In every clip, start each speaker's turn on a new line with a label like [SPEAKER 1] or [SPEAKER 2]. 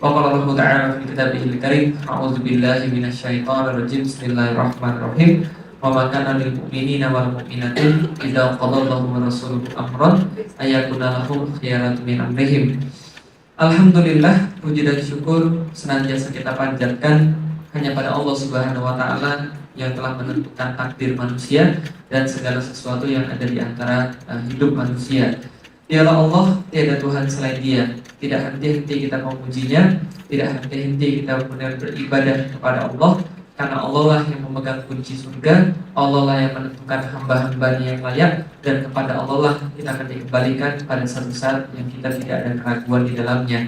[SPEAKER 1] وقال الله تعالى في كتابه الكريم أعوذ بالله من الشيطان الرجيم بسم الله الرحمن الرحيم وما كان للمؤمنين والمؤمنات إذا قضى الله ورسوله أمرا أن يكون لهم خيرة من أمرهم. Alhamdulillah, puji dan syukur senantiasa kita panjatkan hanya pada Allah Subhanahu wa taala yang telah menentukan takdir manusia dan segala sesuatu yang ada di antara hidup manusia. Dialah Allah, tiada Tuhan selain Dia. Tidak henti-henti kita memujinya, tidak henti-henti kita benar beribadah kepada Allah, karena Allah lah yang memegang kunci surga, Allah lah yang menentukan hamba-hambanya yang layak, dan kepada Allah lah kita akan dikembalikan pada satu saat yang kita tidak ada keraguan di dalamnya.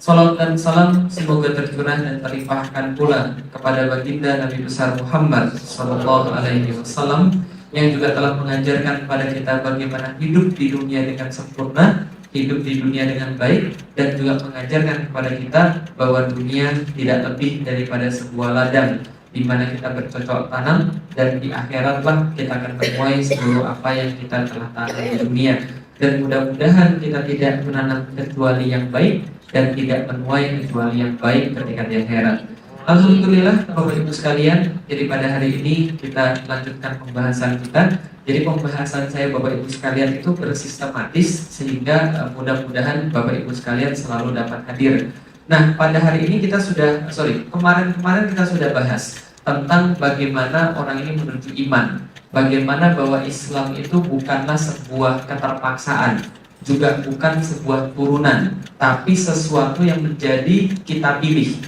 [SPEAKER 1] Salawat dan salam semoga tercurah dan terlimpahkan pula kepada baginda Nabi besar Muhammad sallallahu alaihi wasallam yang juga telah mengajarkan kepada kita bagaimana hidup di dunia dengan sempurna, hidup di dunia dengan baik, dan juga mengajarkan kepada kita bahwa dunia tidak lebih daripada sebuah ladang di mana kita bercocok tanam, dan di akhiratlah kita akan menuai seluruh apa yang kita telah tanam di dunia. Dan mudah-mudahan kita tidak menanam kecuali yang baik dan tidak menuai kecuali yang baik ketika di akhirat. Alhamdulillah Bapak Ibu sekalian, jadi pada hari ini kita lanjutkan pembahasan kita. Jadi pembahasan saya Bapak Ibu sekalian itu bersistematis sehingga mudah-mudahan Bapak Ibu sekalian selalu dapat hadir. Nah, pada hari ini kita kemarin kita sudah bahas tentang bagaimana orang ini menuju iman. Bagaimana bahwa Islam itu bukanlah sebuah keterpaksaan, juga bukan sebuah turunan, tapi sesuatu yang menjadi kita pilih.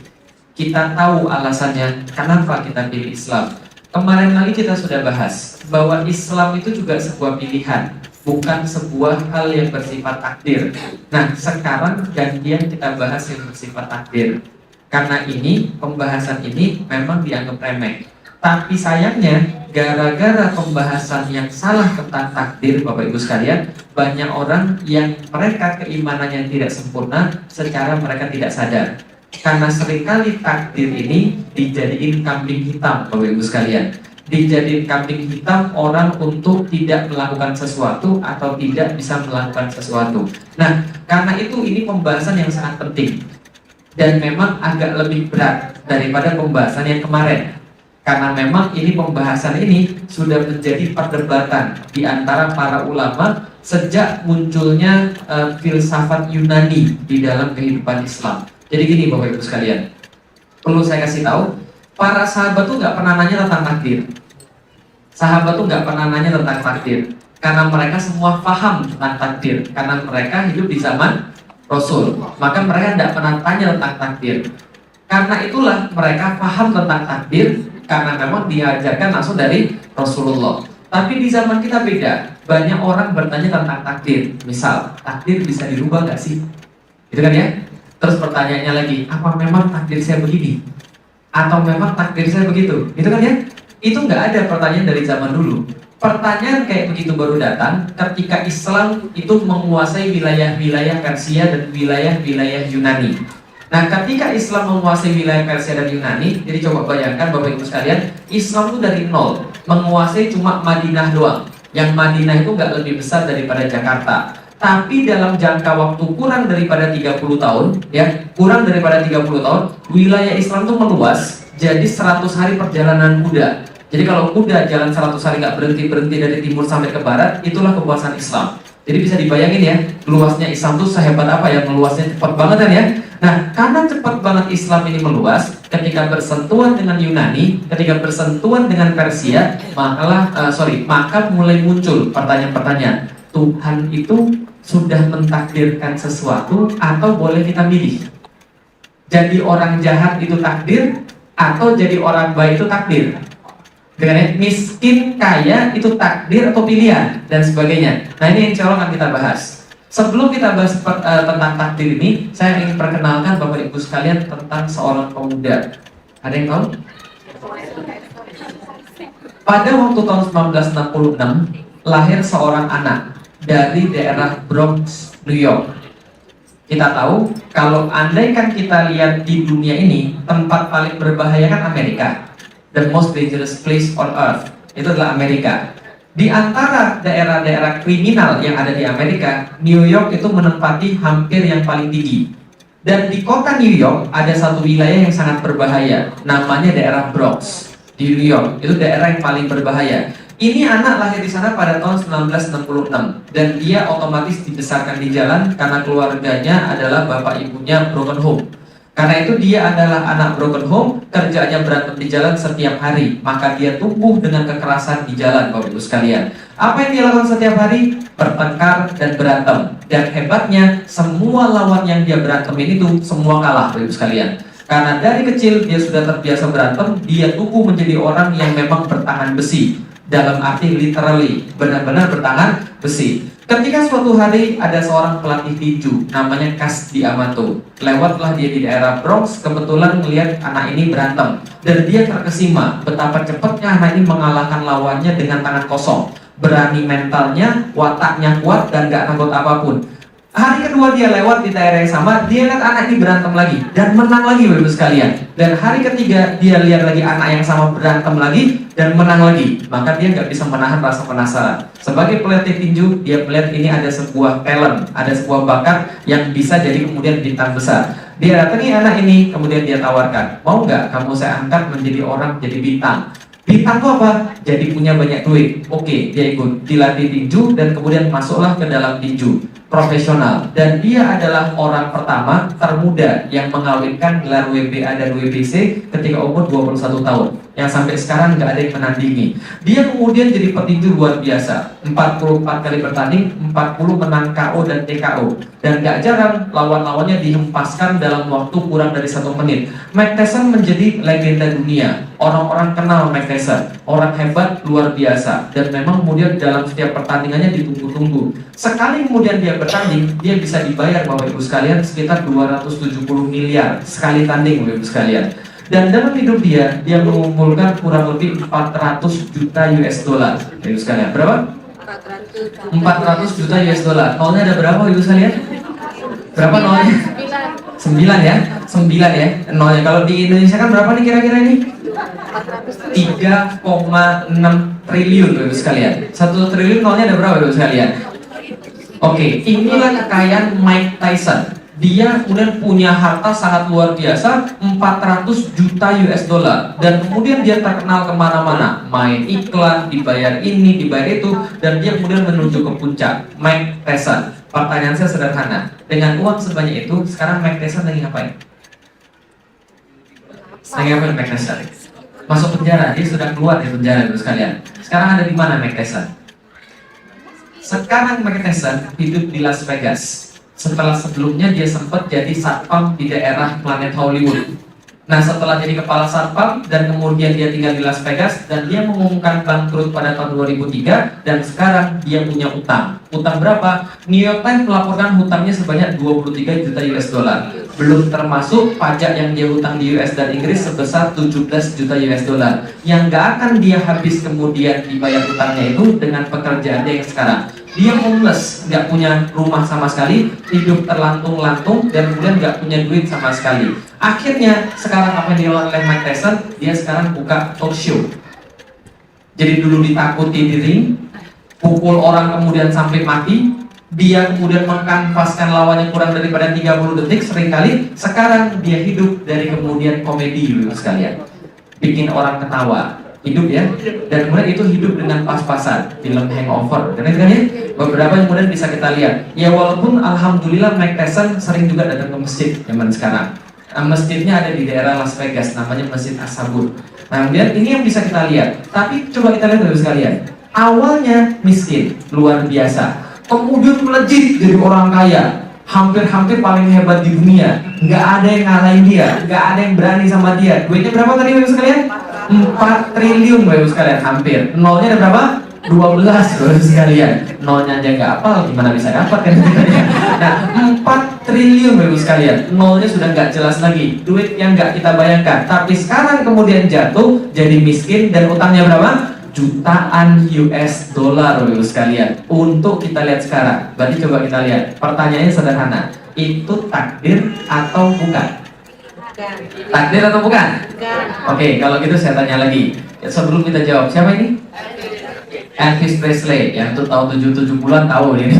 [SPEAKER 1] Kita tahu alasannya kenapa kita pilih Islam. Kemarin lagi kita sudah bahas bahwa Islam itu juga sebuah pilihan, bukan sebuah hal yang bersifat takdir. Nah, sekarang gantian kita bahas yang bersifat takdir. Karena ini, pembahasan ini memang dianggap remeh. Tapi sayangnya, gara-gara pembahasan yang salah tentang takdir, Bapak Ibu sekalian, banyak orang yang mereka keimanannya tidak sempurna secara mereka tidak sadar. Karena seringkali takdir ini dijadiin kambing hitam, Bapak Ibu sekalian. Dijadiin kambing hitam orang untuk tidak melakukan sesuatu atau tidak bisa melakukan sesuatu. Nah, karena itu ini pembahasan yang sangat penting dan memang agak lebih berat daripada pembahasan yang kemarin. Karena memang ini pembahasan ini sudah menjadi perdebatan di antara para ulama sejak munculnya filsafat Yunani di dalam kehidupan Islam. Jadi gini Bapak Ibu sekalian, perlu saya kasih tahu, para sahabat tuh nggak pernah nanya tentang takdir. Sahabat tuh nggak pernah nanya tentang takdir, karena mereka semua paham tentang takdir, karena mereka hidup di zaman Rasul. Maka mereka tidak pernah tanya tentang takdir. Karena itulah mereka paham tentang takdir, karena memang diajarkan langsung dari Rasulullah. Tapi di zaman kita beda, banyak orang bertanya tentang takdir. Misal, takdir bisa dirubah nggak sih? Gitu kan ya? Terus pertanyaannya lagi, apa memang takdir saya begini? Atau memang takdir saya begitu? Gitu kan ya? Itu nggak ada pertanyaan dari zaman dulu. Pertanyaan kayak begitu baru datang ketika Islam itu menguasai wilayah-wilayah Persia dan wilayah-wilayah Yunani. Nah, ketika Islam menguasai wilayah Persia dan Yunani, jadi coba bayangkan Bapak Ibu sekalian, Islam itu dari nol, menguasai cuma Madinah doang. Yang Madinah itu nggak lebih besar daripada Jakarta. Tapi dalam jangka waktu kurang daripada 30 tahun, kurang daripada 30 tahun, wilayah Islam itu meluas jadi 100 hari perjalanan kuda. Jadi kalau kuda jalan 100 hari nggak berhenti-berhenti dari timur sampai ke barat, itulah kekuasaan Islam. Jadi bisa dibayangin ya, luasnya Islam itu sehebat apa ya, meluasnya cepat banget kan ya. Nah, karena cepat banget Islam ini meluas, ketika bersentuhan dengan Yunani, ketika bersentuhan dengan Persia, maka mulai muncul pertanyaan-pertanyaan. Tuhan itu sudah mentakdirkan sesuatu atau boleh kita pilih? Jadi orang jahat itu takdir atau jadi orang baik itu takdir? Dengan miskin, kaya itu takdir atau pilihan dan sebagainya. Nah, ini insya Allah akan kita bahas. Sebelum kita bahas tentang takdir ini, saya ingin perkenalkan Bapak Ibu sekalian tentang seorang pemuda. Ada yang tahu? Pada waktu tahun 1966 lahir seorang anak dari daerah Bronx, New York. Kita tahu kalau andaikan kita lihat di dunia ini, tempat paling berbahaya kan Amerika. The most dangerous place on earth itu adalah Amerika. Di antara daerah-daerah kriminal yang ada di Amerika, New York itu menempati hampir yang paling tinggi. Dan di kota New York ada satu wilayah yang sangat berbahaya, namanya daerah Bronx di New York. Itu daerah yang paling berbahaya. Ini anak lahir di sana pada tahun 1966 dan dia otomatis dibesarkan di jalan karena keluarganya adalah bapak ibunya broken home. Karena itu dia adalah anak broken home, kerjanya berantem di jalan setiap hari. Maka dia tumbuh dengan kekerasan di jalan, Bapak Ibu sekalian. Apa yang dia lakukan setiap hari? Bertengkar dan berantem. Dan hebatnya, semua lawan yang dia berantemin itu semua kalah, Bapak Ibu sekalian. Karena dari kecil dia sudah terbiasa berantem, dia tumbuh menjadi orang yang memang bertangan besi. Dalam arti literally, benar-benar bertangan besi. Ketika suatu hari ada seorang pelatih tinju namanya Kasdi Amato. Lewatlah dia di daerah Bronx, kebetulan melihat anak ini berantem. Dan dia terkesima betapa cepatnya anak ini mengalahkan lawannya dengan tangan kosong. Berani mentalnya, wataknya kuat dan gak takut apapun. Hari kedua dia lewat di daerah yang sama, dia lihat anak ini berantem lagi dan menang lagi, Bapak Ibu sekalian. Dan hari ketiga dia lihat lagi anak yang sama berantem lagi dan menang lagi. Maka dia nggak bisa menahan rasa penasaran. Sebagai pelatih tinju, dia melihat ini ada sebuah talent, ada sebuah bakat yang bisa jadi kemudian bintang besar. Dia datangi anak ini, kemudian dia tawarkan, mau nggak kamu saya angkat menjadi orang jadi bintang? Bintang itu apa? Jadi punya banyak duit. Oke, dia ikut dilatih tinju dan kemudian masuklah ke dalam tinju profesional. Dan dia adalah orang pertama termuda yang mengawinkan gelar WBA dan WBC ketika umur 21 tahun. Yang sampai sekarang nggak ada yang menandingi. Dia kemudian jadi petinju luar biasa. 44 kali bertanding, 40 menang KO dan TKO. Dan gak jarang lawan-lawannya dihempaskan dalam waktu kurang dari 1 menit. Mike Tyson menjadi legenda dunia. Orang-orang kenal Mike Tyson, orang hebat luar biasa. Dan memang kemudian dalam setiap pertandingannya ditunggu-tunggu. Sekali kemudian dia bertanding, dia bisa dibayar Bapak Ibu sekalian sekitar 270 miliar sekali tanding Bapak Ibu sekalian. Dan dalam hidup dia mengumpulkan kurang lebih 400 juta US dollar. Ibu sekalian, berapa? 400 juta US dollar. Nolnya ada berapa Ibu sekalian? Berapa nolnya? 9 ya? 9 ya? Nolnya. Kalau di Indonesia kan berapa nih kira-kira ini? 3,6 triliun Ibu sekalian. 1 triliun nolnya ada berapa Ibu sekalian? Oke, inilah kekayaan Mike Tyson. Dia kemudian punya harta sangat luar biasa, 400 juta US dollar. Dan kemudian dia terkenal kemana-mana, main iklan, dibayar ini, dibayar itu. Dan dia kemudian menuju ke puncak. Mike Tyson. Pertanyaan saya sederhana, dengan uang sebanyak itu, sekarang Mike Tyson lagi ngapain? Lagi ngapain Mike Tyson? Masuk penjara, dia sudah keluar dari penjara itu sekalian. Sekarang ada di mana Mike Tyson? Sekarang Mike Tyson hidup di Las Vegas. Setelah sebelumnya dia sempat jadi satpam di daerah Planet Hollywood. Nah, setelah jadi kepala satpam dan kemudian dia tinggal di Las Vegas dan dia mengumumkan bangkrut pada tahun 2003 dan sekarang dia punya utang. Utang berapa? New York Times melaporkan hutangnya sebanyak 23 juta US dollar. Belum termasuk pajak yang dia hutang di US dan Inggris sebesar 17 juta US dollar. Yang gak akan dia habis kemudian dibayar hutangnya itu dengan pekerjaannya yang sekarang. Dia homeless, nggak punya rumah sama sekali, hidup terlantung-lantung, dan kemudian nggak punya duit sama sekali. Akhirnya, sekarang apa yang dilakukan oleh Mike Tyson, dia sekarang buka talk show. Jadi dulu ditakuti di ring, pukul orang kemudian sampai mati, dia kemudian mengkanvaskan lawannya kurang daripada 30 detik seringkali. Sekarang dia hidup dari kemudian komedi, sekalian, bikin orang ketawa. Hidup ya, dan kemudian itu hidup dengan pas-pasan. Film Hangover, dan kan ya, beberapa yang kemudian bisa kita lihat. Ya walaupun alhamdulillah Mike Tyson sering juga datang ke masjid zaman sekarang. Masjidnya ada di daerah Las Vegas, namanya Masjid As-Sabur. Nah kemudian ini yang bisa kita lihat. Tapi coba kita lihat dulu sekalian. Awalnya miskin, luar biasa. Kemudian melejit jadi orang kaya. Hampir-hampir paling hebat di dunia. Nggak ada yang ngalahin dia, nggak ada yang berani sama dia. Duitnya berapa tadi Bapak sekalian? 4 triliun Bapak sekalian, hampir. Nolnya ada berapa? 12 Bapak sekalian. Nolnya aja nggak hafal, gimana bisa dapat kan? Nah, 4 triliun Bapak sekalian. Nolnya sudah nggak jelas lagi. Duit yang nggak kita bayangkan. Tapi sekarang kemudian jatuh, jadi miskin dan utangnya berapa? Jutaan US dollar Bapak sekalian. Untuk kita lihat sekarang. Berarti coba kita lihat. Pertanyaannya sederhana. Itu takdir atau bukan? Takdir atau bukan? Oke, kalau gitu saya tanya lagi. Sebelum kita jawab, siapa ini? Elvis Presley, yang tuh tahun 77-an tahu ini.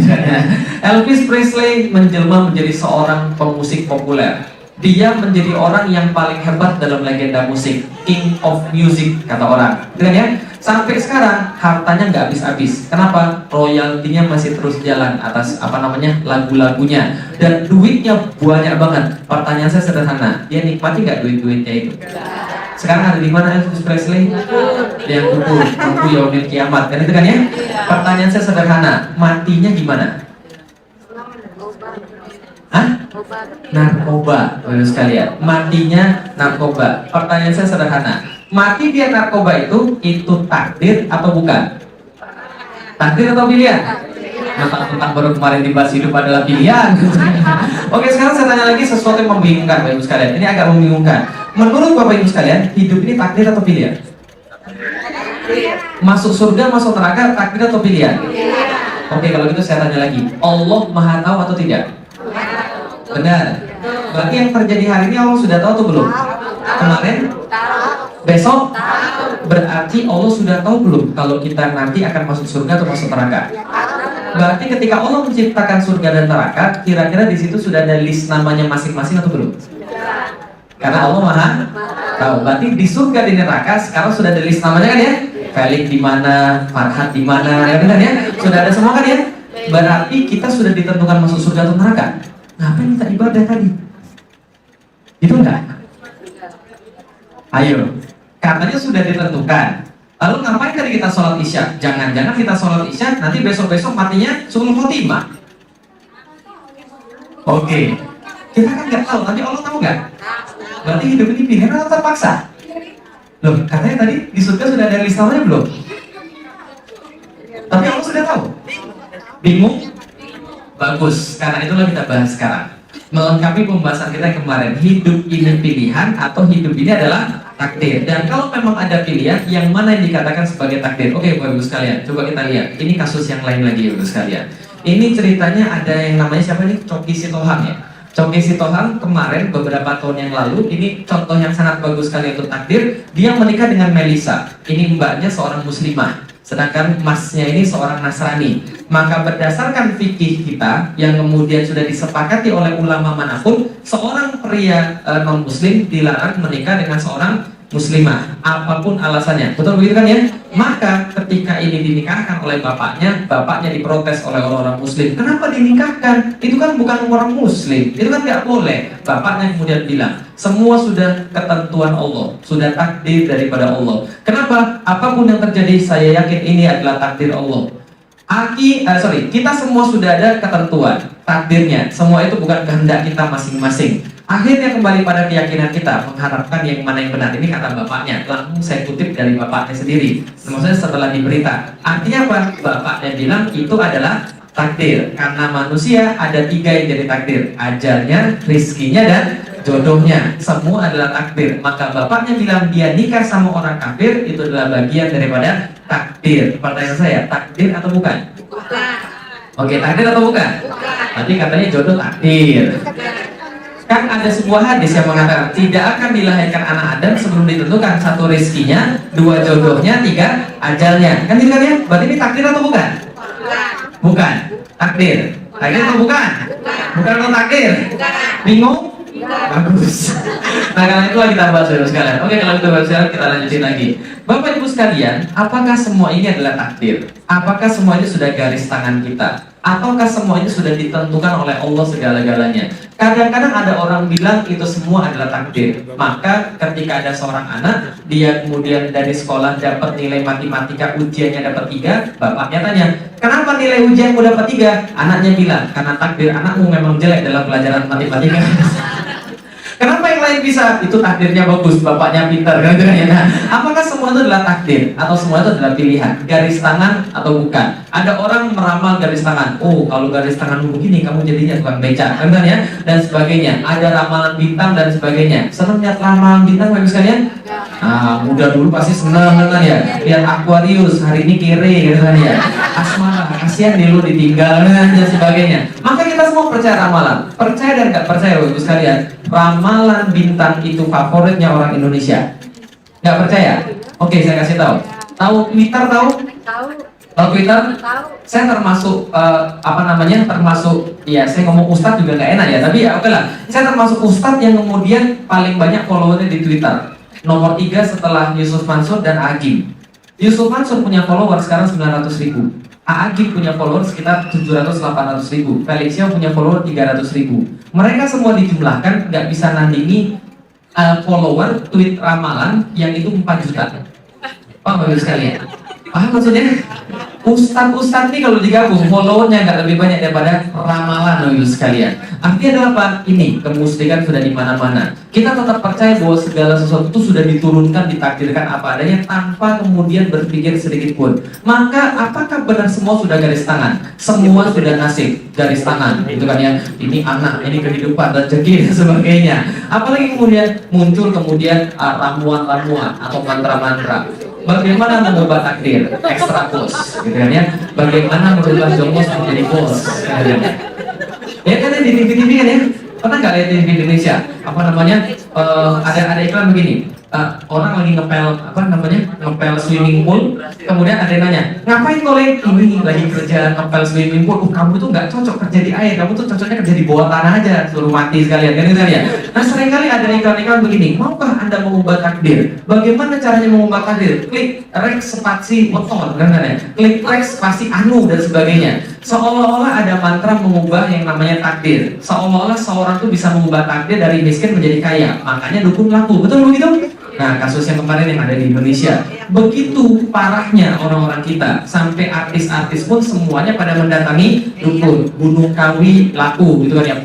[SPEAKER 1] Elvis Presley menjelma menjadi seorang pemusik populer. Dia menjadi orang yang paling hebat dalam legenda musik, King of Music kata orang. Gitu kan ya? Sampai sekarang hartanya nggak habis-habis. Kenapa? Royaltinya masih terus jalan atas lagu-lagunya, dan duitnya banyak banget. Pertanyaan saya sederhana, dia nikmati nggak duit-duitnya itu? Sekarang ada di mana Elvis Presley? Yang kubur, tunggu yaumil kiamat, kan itu kan ya? Pertanyaan saya sederhana, matinya gimana? Hah? Narkoba, baru sekalian. Matinya narkoba. Pertanyaan saya sederhana, mati dia narkoba itu takdir atau bukan? Takdir atau pilihan? Tentang baru kemarin dibahas hidup adalah pilihan. Oke, sekarang saya tanya lagi sesuatu yang membingungkan Bapak Ibu sekalian. Ini agak membingungkan. Menurut Bapak Ibu sekalian, hidup ini takdir atau pilihan? Masuk surga, masuk neraka, takdir atau pilihan? Oke, kalau gitu saya tanya lagi. Allah Maha tahu atau tidak? Benar. Berarti yang terjadi hari ini Allah sudah tahu atau belum? Kemarin? Besok? Berarti Allah sudah tahu belum kalau kita nanti akan masuk surga atau masuk neraka? Berarti ketika Allah menciptakan surga dan neraka, kira-kira di situ sudah ada list namanya masing-masing atau belum? Karena Allah Maha tahu. Berarti di surga di neraka sekarang sudah ada list namanya kan ya? Felix di mana, Farhat di mana, ya benar ya? Sudah ada semua kan ya? Berarti kita sudah ditentukan masuk surga atau neraka. Ngapain kita ibadah tadi? Itu enggak? Ayo, katanya sudah ditentukan. Lalu ngapain tadi kita sholat isya? Jangan-jangan kita sholat isya nanti besok-besok matinya suul khotimah. Oke, kita kan nggak tahu. Tapi Allah tahu nggak? Berarti hidup ini pilihan atau terpaksa? Loh, katanya tadi di surga sudah ada list namanya belum? Tapi Allah sudah tahu. Bingung? Bagus, karena itulah kita bahas sekarang. Melengkapi pembahasan kita yang kemarin. Hidup ini pilihan atau hidup ini adalah takdir. Dan kalau memang ada pilihan, yang mana yang dikatakan sebagai takdir? Oke, Bapak Ibu sekalian, coba kita lihat. Ini kasus yang lain lagi, Bapak Ibu sekalian. Ini ceritanya ada yang namanya siapa nih? Coki Sitohang ya. Coki Sitohang kemarin beberapa tahun yang lalu, ini contoh yang sangat bagus sekali untuk takdir. Dia menikah dengan Melisa. Ini mbaknya seorang muslimah, sedangkan masnya ini seorang Nasrani. Maka berdasarkan fikih kita yang kemudian sudah disepakati oleh ulama manapun, seorang pria non-muslim dilarang menikah dengan seorang muslimah, apapun alasannya. Betul begitu kan ya? Maka ketika ini dinikahkan oleh bapaknya diprotes oleh orang muslim. Kenapa dinikahkan? Itu kan bukan orang muslim, itu kan nggak boleh. Bapaknya kemudian bilang, semua sudah ketentuan Allah, sudah takdir daripada Allah. Kenapa? Apapun yang terjadi, saya yakin ini adalah takdir Allah. Kita semua sudah ada ketentuan takdirnya. Semua itu bukan kehendak kita masing-masing. Akhirnya kembali pada keyakinan kita, mengharapkan yang mana yang benar. Ini kata bapaknya, langsung saya kutip dari bapaknya sendiri. Maksudnya setelah diberita. Artinya apa? Bapaknya bilang itu adalah takdir. Karena manusia ada 3 yang jadi takdir: ajalnya, rizkinya, dan jodohnya. Semua adalah takdir. Maka bapaknya bilang dia nikah sama orang kafir, itu adalah bagian daripada takdir. Pertanyaan saya, takdir atau bukan?
[SPEAKER 2] Bukan.
[SPEAKER 1] Oke, takdir atau bukan? Nanti katanya jodoh takdir. Kan ada sebuah hadis yang mengatakan tidak akan dilahirkan anak Adam sebelum ditentukan 1 rezekinya, 2 jodohnya, 3 ajalnya. Kan itu kan ya? Berarti ini takdir atau bukan? Bukan. Takdir. Takdir atau bukan? Bukan atau takdir? Bingung? Bagus. Nah, karena itulah kita bahas dulu sekalian. Oke, kalau kita bahas sekalian, kita lanjutin lagi. Bapak Ibu sekalian, apakah semua ini adalah takdir? Apakah semua ini sudah garis tangan kita? Ataukah semua ini sudah ditentukan oleh Allah segala-galanya? Kadang-kadang ada orang bilang itu semua adalah takdir. Maka ketika ada seorang anak, dia kemudian dari sekolah dapat nilai matematika, ujiannya dapat 3, bapaknya tanya, kenapa nilai ujianmu dapat 3? Anaknya bilang, karena takdir anakmu memang jelek dalam pelajaran matematika. Kenapa yang lain bisa? Itu takdirnya bagus, bapaknya pintar, kan gitu kan ya. Nah, apakah semua itu adalah takdir atau semua itu adalah pilihan, garis tangan atau bukan? Ada orang meramal garis tangan. Oh, kalau garis tanganmu begini, kamu jadinya tukang beca, kan ya, dan sebagainya. Ada ramalan bintang dan sebagainya. Senang lihat ramalan bintang, bagus sekalian? Ah, muda dulu pasti senang kan ya. Lihat Aquarius hari ini kiri, gitu kan ya. Asmara, kasihan dulu ditinggal dan sebagainya. Maka kita semua percaya ramalan. Percaya dan nggak percaya, bagus sekalian. Ramalan bintang itu favoritnya orang Indonesia. Nggak percaya? Oke, saya kasih tahu. Tahu Twitter tahu?
[SPEAKER 2] Tahu.
[SPEAKER 1] Tahu Twitter? Saya termasuk termasuk ya saya ngomong ustadz juga nggak enak ya, tapi ya oke lah. Saya termasuk ustadz yang kemudian paling banyak followernya di Twitter. Nomor 3 setelah Yusuf Mansur dan Agim. Yusuf Mansur punya follower sekarang 900.000. Agim punya follower sekitar 700-800.000. Felixia punya follower 300.000. Mereka semua dijumlahkan nggak bisa nandingi follower tweet ramalan yang itu 4 juta. Paham Bapak sekalian? Paham maksudnya? Ustadz nih kalau digabung followernya nggak lebih banyak daripada ramalan Bapak sekalian. Artinya adalah apa? Ini kemusyrikan sudah di mana-mana. Kita tetap percaya bahwa segala sesuatu itu sudah diturunkan, ditakdirkan apa adanya tanpa kemudian berpikir sedikit pun. Maka apakah benar semua sudah garis tangan? Semua sudah nasib garis tangan, gitu kan ya? Ini anak, ini kehidupan, rezeki dan sebagainya. Apalagi kemudian muncul ramuan-ramuan atau mantra-mantra. Bagaimana mengubah takdir, ekstra bos, gitu kan ya? Bagaimana merubah jongos menjadi bos, gitu kan? Ya kan di TV kan ya? Pernah nggak lihat di TV Indonesia? Ada iklan begini. Orang lagi ngepel swimming pool, kemudian ada yang nanya, ngapain kau ini lagi kerja ngepel swimming pool? Kamu tuh nggak cocok kerja di air, kamu tuh cocoknya kerja di bawah tanah aja, suruh mati sekalian, kan gitu ya. Nah seringkali ada iklan-iklan begini, maukah Anda mengubah takdir? Bagaimana caranya mengubah takdir? Klik rek spasi motor, kan ya? Klik rek spasi anu dan sebagainya. Seolah-olah ada mantra mengubah yang namanya takdir. Seolah-olah seorang tuh bisa mengubah takdir dari miskin menjadi kaya. Makanya dukun laku, betul begitu? Nah, kasus yang kemarin yang ada di Indonesia, begitu parahnya orang-orang kita, sampai artis-artis pun semuanya pada mendatangi dukun. Gunung Kawi laku, gitu kan ya,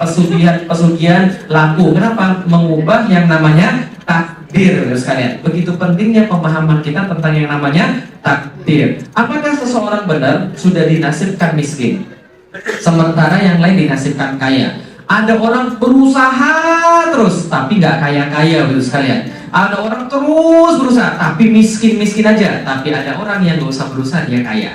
[SPEAKER 1] pesugihan laku. Kenapa? Mengubah yang namanya takdir, sekalian. Begitu pentingnya pemahaman kita tentang yang namanya takdir. Apakah seseorang benar sudah dinasibkan miskin, sementara yang lain dinasibkan kaya? Ada orang berusaha terus, tapi nggak kaya-kaya, begitu sekalian. Ada orang terus berusaha, tapi miskin-miskin aja. Tapi ada orang yang nggak usah berusaha, dia kaya.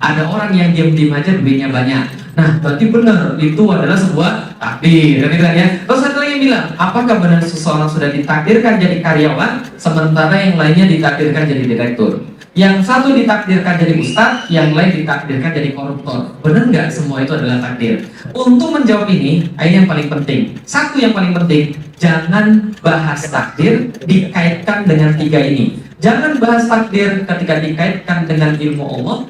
[SPEAKER 1] Ada orang yang diam-diam aja, duitnya banyak. Nah, berarti benar, itu adalah sebuah takdir, kan ya? Terus ada lagi yang bilang, apakah benar seseorang sudah ditakdirkan jadi karyawan, sementara yang lainnya ditakdirkan jadi direktur? Yang satu ditakdirkan jadi ustadz, yang lain ditakdirkan jadi koruptor. Benar nggak semua itu adalah takdir? Untuk menjawab ini yang paling penting. Satu yang paling penting, jangan bahas takdir dikaitkan dengan 3 ini. Jangan bahas takdir ketika dikaitkan dengan ilmu Allah,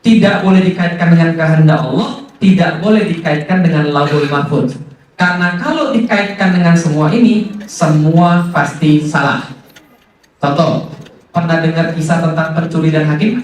[SPEAKER 1] tidak boleh dikaitkan dengan kehendak Allah, tidak boleh dikaitkan dengan lauhul mahfuz. Karena kalau dikaitkan dengan semua ini, semua pasti salah. Contoh, pernah dengar kisah tentang pencuri dan hakim?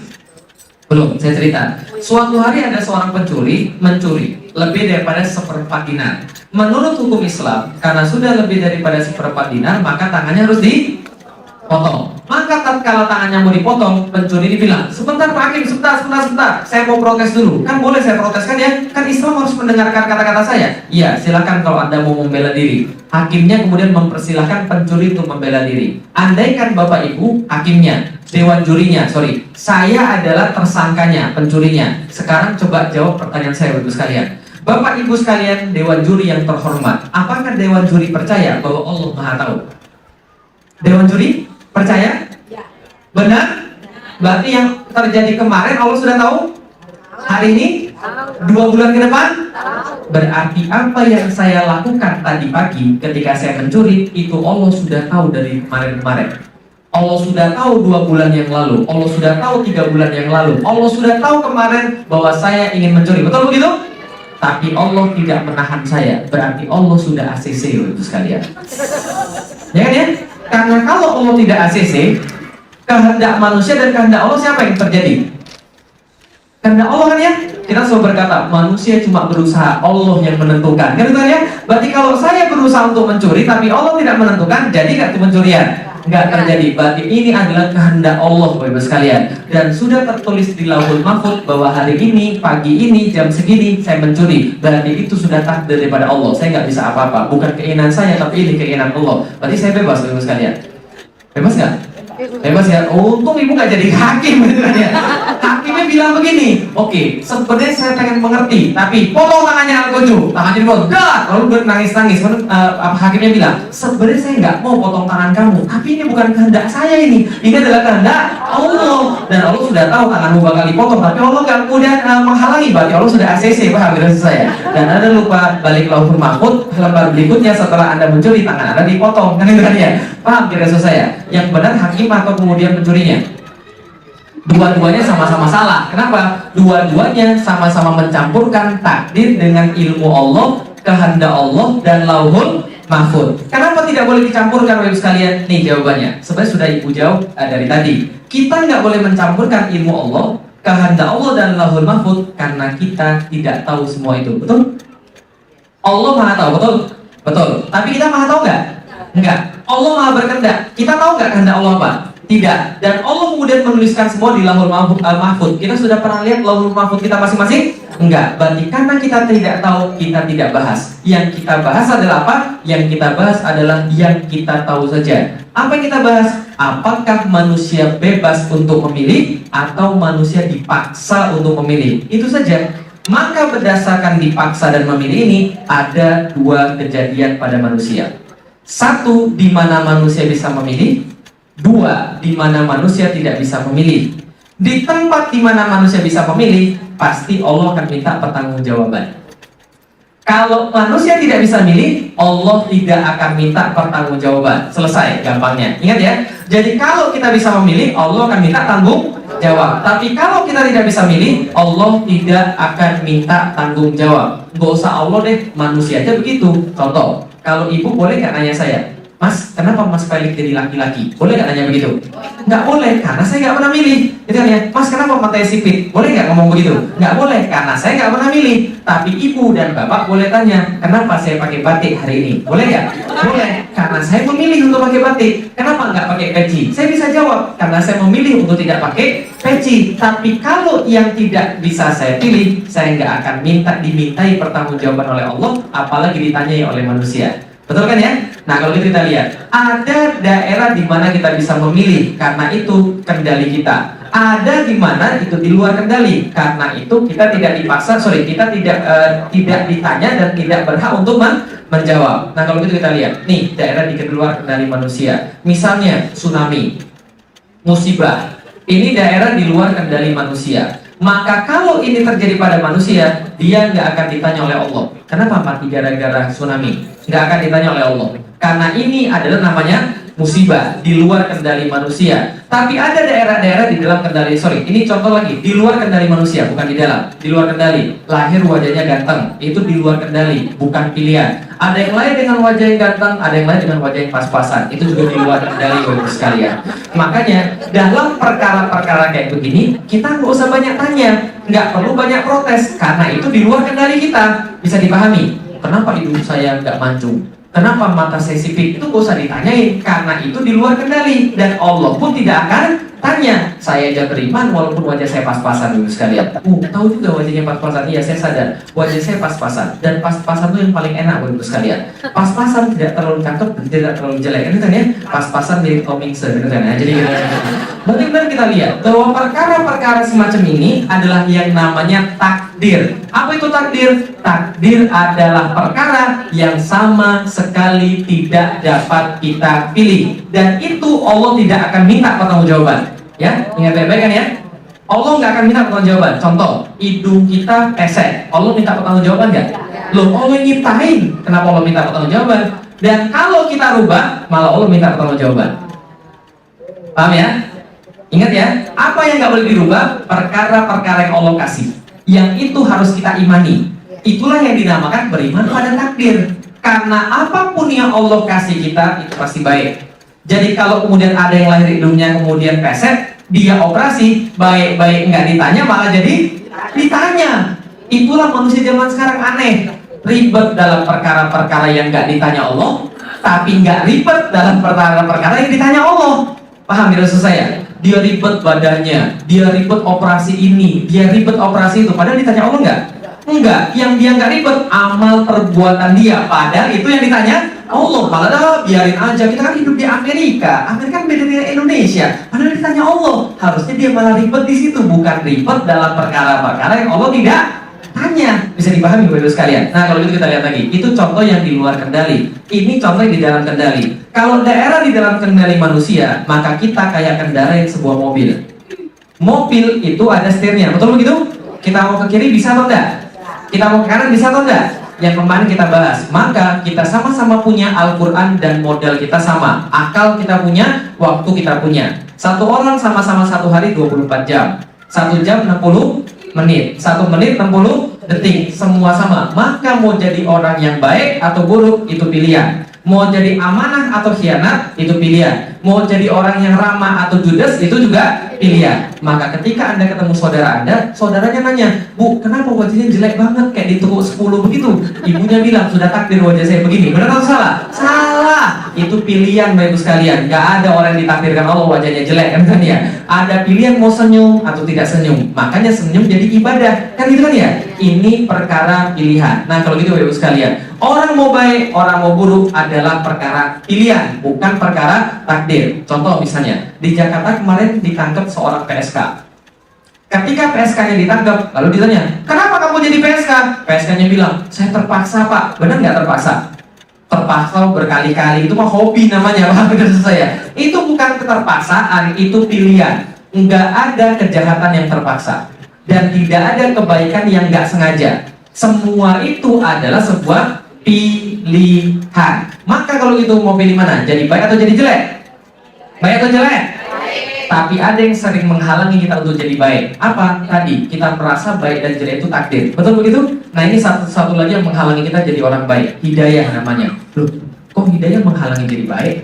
[SPEAKER 1] Belum, saya cerita. Suatu hari ada seorang pencuri mencuri lebih daripada 1/4 dinar. Menurut hukum Islam, karena sudah lebih daripada 1/4 dinar, maka tangannya harus dipotong. Maka tatkala tangannya mau dipotong, pencuri ini bilang, sebentar Pak Hakim, sebentar, saya mau protes dulu. Kan boleh saya protes kan ya? Kan Islam harus mendengarkan kata-kata saya. Iya, silakan kalau Anda mau membela diri. Hakimnya kemudian mempersilahkan pencuri untuk membela diri. Andaikan Bapak Ibu, hakimnya, dewan jurinya, saya adalah tersangkanya, pencurinya. Sekarang coba jawab pertanyaan saya Bapak sekalian. Bapak Ibu sekalian, dewan juri yang terhormat, apakah dewan juri percaya bahwa Allah Maha Tahu? Dewan juri percaya? Benar? Berarti yang terjadi kemarin Allah sudah tahu? Hari ini? 2 bulan ke depan? Berarti apa yang saya lakukan tadi pagi ketika saya mencuri, itu Allah sudah tahu dari kemarin-kemarin. Allah sudah tahu 2 bulan yang lalu, Allah sudah tahu 3 bulan yang lalu, Allah sudah tahu kemarin bahwa saya ingin mencuri. Betul begitu? Tapi Allah tidak menahan saya. Berarti Allah sudah ACC itu sekalian. Ya kan ya? Karena kalau Allah tidak ACC, kehendak manusia dan kehendak Allah siapa yang terjadi? Kehendak Allah kan ya? Kita selalu berkata, manusia cuma berusaha, Allah yang menentukan. Kan ya? Berarti kalau saya berusaha untuk mencuri, tapi Allah tidak menentukan, jadi nggak itu pencurian? Nggak terjadi. Berarti ini adalah kehendak Allah, Bapak Ibu sekalian. Dan sudah tertulis di Lauhul Mahfuz bahwa hari ini, pagi ini, jam segini, saya mencuri. Berarti itu sudah takdir daripada Allah. Saya nggak bisa apa-apa. Bukan keinginan saya, tapi ini keinginan Allah. Berarti saya bebas, Bapak Ibu sekalian. Bebas nggak? Bebas ya. Untung ibu nggak jadi hakim gitu kan ya. Hakimnya bilang begini, oke, sebenarnya saya pengen mengerti, tapi potong tangannya Al-Gojo, tangannya dipotong, lalu nangis-nangis. Hakimnya bilang, sebenarnya saya nggak mau potong tangan kamu, tapi ini bukan kehendak saya ini adalah kehendak Allah, dan Allah sudah tahu tanganmu bakal dipotong, tapi Allah nggak kemudian menghalangi, berarti Allah sudah ACC, paham ya saya. Dan Anda lupa balik Lauhul Mahfuz, lembar berikutnya setelah Anda mencuri, tangan Anda dipotong, kan itu kan ya, paham kira saya. Yang benar hakim atau kemudian pencurinya? Dua-duanya sama-sama salah. Kenapa? Dua-duanya sama-sama mencampurkan takdir dengan ilmu Allah, kehendak Allah, dan Lauhul Mahfuz. Kenapa tidak boleh dicampurkan, Bapak sekalian? Nih jawabannya. Sebenarnya sudah ibu jawab dari tadi. Kita nggak boleh mencampurkan ilmu Allah, kehendak Allah, dan Lauhul Mahfuz karena kita tidak tahu semua itu. Betul? Allah Maha tahu, betul? Betul. Tapi kita Maha tahu nggak? Enggak. Allah Maha berkehendak. Kita tahu nggak kehendak Allah apa? Tidak. Dan Allah kemudian menuliskan semua di Lauhul Mahfuz. Kita sudah pernah lihat Lauhul Mahfuz kita masing-masing? Enggak. Berarti karena kita tidak tahu, kita tidak bahas. Yang kita bahas adalah apa? Yang kita bahas adalah yang kita tahu saja. Apa yang kita bahas? Apakah manusia bebas untuk memilih atau manusia dipaksa untuk memilih? Itu saja. Maka berdasarkan dipaksa dan memilih ini, ada dua kejadian pada manusia. Satu, di mana manusia bisa memilih. Dua, di mana manusia tidak bisa memilih. Di tempat di mana manusia bisa memilih, pasti Allah akan minta pertanggungjawaban. Kalau manusia tidak bisa milih, Allah tidak akan minta pertanggungjawaban. Selesai, gampangnya. Ingat ya. Jadi kalau kita bisa memilih, Allah akan minta tanggung jawab. Tapi kalau kita tidak bisa milih, Allah tidak akan minta tanggung jawab. Gak usah Allah deh, manusia aja begitu. Contoh, kalau ibu boleh nggak nanya saya, Mas, kenapa Mas Felix jadi laki-laki? Boleh nggak nanya begitu? Nggak boleh, karena saya nggak pernah milih. Gitu kan ya? Mas, kenapa matanya sipit? Boleh nggak ngomong begitu? Nggak boleh, karena saya nggak pernah milih. Tapi ibu dan bapak boleh tanya, kenapa saya pakai batik hari ini? Boleh nggak? Boleh, karena saya memilih untuk pakai batik. Kenapa nggak pakai peci? Saya bisa jawab, karena saya memilih untuk tidak pakai peci. Tapi kalau yang tidak bisa saya pilih, saya nggak akan dimintai pertanggungjawaban oleh Allah, apalagi ditanyai oleh manusia. Betul kan ya? Nah kalau gitu kita lihat, ada daerah di mana kita bisa memilih, karena itu kendali kita. Ada di mana itu di luar kendali, karena itu kita tidak dipaksa, kita tidak ditanya dan tidak berhak untuk menjawab. Nah kalau gitu kita lihat, nih daerah di luar kendali manusia. Misalnya tsunami, musibah, ini daerah di luar kendali manusia. Maka kalau ini terjadi pada manusia, dia nggak akan ditanya oleh Allah. Kenapa mati gara-gara tsunami? Nggak akan ditanya oleh Allah. Karena ini adalah namanya musibah di luar kendali manusia. Tapi ada daerah-daerah di dalam kendali, ini contoh lagi, di luar kendali manusia, bukan di dalam, di luar kendali. Lahir wajahnya ganteng, itu di luar kendali, bukan pilihan. Ada yang lain dengan wajah yang ganteng, ada yang lain dengan wajah yang pas-pasan, itu juga di luar kendali Bapak sekalian. Makanya dalam perkara-perkara kayak begini, kita nggak usah banyak tanya, nggak perlu banyak protes, karena itu di luar kendali kita. Bisa dipahami? Kenapa hidung saya nggak mancung? Kenapa mata saya sipit? Itu gak usah ditanyain, karena itu di luar kendali. Dan Allah pun tidak akan tanya. Saya aja beriman walaupun wajah saya pas-pasan dulu sekalian. Tahu juga wajahnya pas-pasan? Iya, saya sadar wajah saya pas-pasan. Dan pas-pasan itu yang paling enak dulu sekalian. Pas-pasan tidak terlalu cakep dan tidak terlalu jelek, kan ya? Pas-pasan dari Tomingse, kan ya? Jadi benar-benar kita lihat bahwa perkara-perkara semacam ini adalah yang namanya takdir. Apa itu takdir? Takdir adalah perkara yang sama sekali tidak dapat kita pilih, dan itu Allah tidak akan minta pertanggungjawaban. Ya, ingat baik-baik kan ya? Allah nggak akan minta pertanggungjawaban. Contoh, hidung kita pesek, Allah minta pertanggungjawaban nggak? Loh, Allah nyiptain, kenapa Allah minta pertanggungjawaban? Dan kalau kita rubah, malah Allah minta pertanggungjawaban. Paham ya? Ingat ya, apa yang nggak boleh dirubah? Perkara-perkara yang Allah kasih, yang itu harus kita imani. Itulah yang dinamakan beriman pada takdir. Karena apapun yang Allah kasih kita, itu pasti baik. Jadi kalau kemudian ada yang lahir hidungnya kemudian pesek, dia operasi, baik-baik nggak ditanya, malah jadi ditanya. Itulah manusia zaman sekarang aneh. Ribet dalam perkara-perkara yang nggak ditanya Allah, tapi nggak ribet dalam perkara-perkara yang ditanya Allah. Paham ya maksud saya? Dia ribet badannya, dia ribet operasi ini, dia ribet operasi itu, padahal ditanya Allah nggak? Enggak, yang dia nggak ribet amal perbuatan dia. Padahal itu yang ditanya Allah. Padahal biarin aja, kita kan hidup di Amerika. Amerika kan beda dengan Indonesia. Padahal ditanya Allah, harusnya dia malah ribet di situ, bukan ribet dalam perkara-perkara yang Allah tidak tanya. Bisa dipahami Bapak Ibu sekalian? Nah, kalau gitu kita lihat lagi. Itu contoh yang di luar kendali. Ini contoh yang di dalam kendali. Kalau daerah di dalam kendali manusia, maka kita kayak kendarai sebuah mobil. Mobil itu ada setirnya, betul begitu? Kita mau ke kiri bisa atau enggak? Kita mau ke kanan bisa atau enggak? Yang kemarin kita bahas. Maka kita sama-sama punya Al-Quran dan modal kita sama. Akal kita punya, waktu kita punya. Satu orang sama-sama satu hari 24 jam. 1 jam 60 menit. 1 menit 60 detik. Semua sama. Maka mau jadi orang yang baik atau buruk, itu pilihan. Mau jadi amanah atau khianat, itu pilihan. Mau jadi orang yang ramah atau judes, itu juga pilihan. Maka ketika Anda ketemu saudara Anda, saudaranya nanya, Bu, kenapa wajahnya jelek banget kayak di toko 10 begitu? Ibunya bilang, sudah takdir wajah saya begini. Benar atau salah? Salah. Itu pilihan Bapak Ibu sekalian. Gak ada orang yang ditakdirkan Allah wajahnya jelek, kan ya? Ada pilihan mau senyum atau tidak senyum. Makanya senyum jadi ibadah, kan gitu kan ya? Ini perkara pilihan. Nah, kalau gitu Bapak Ibu sekalian, orang mau baik, orang mau buruk adalah perkara pilihan, bukan perkara takdir. Contoh misalnya, di Jakarta kemarin ditangkap seorang PSK. Ketika PSK-nya ditangkap, lalu ditanya, kenapa kamu jadi PSK? PSK-nya bilang, saya terpaksa Pak. Benar nggak terpaksa? Terpaksa berkali-kali, itu mah hobi namanya, Pak. Benar saya. Itu bukan keterpaksaan, itu pilihan. Nggak ada kejahatan yang terpaksa. Dan tidak ada kebaikan yang nggak sengaja. Semua itu adalah sebuah pilihan. Maka kalau itu mau pilih mana? Jadi baik atau jadi jelek? Baik atau jelek? Tapi ada yang sering menghalangi kita untuk jadi baik. Apa? Tadi kita merasa baik dan jelek itu takdir. Betul begitu? Nah, ini satu lagi yang menghalangi kita jadi orang baik. Hidayah namanya. Loh, kok hidayah menghalangi jadi baik?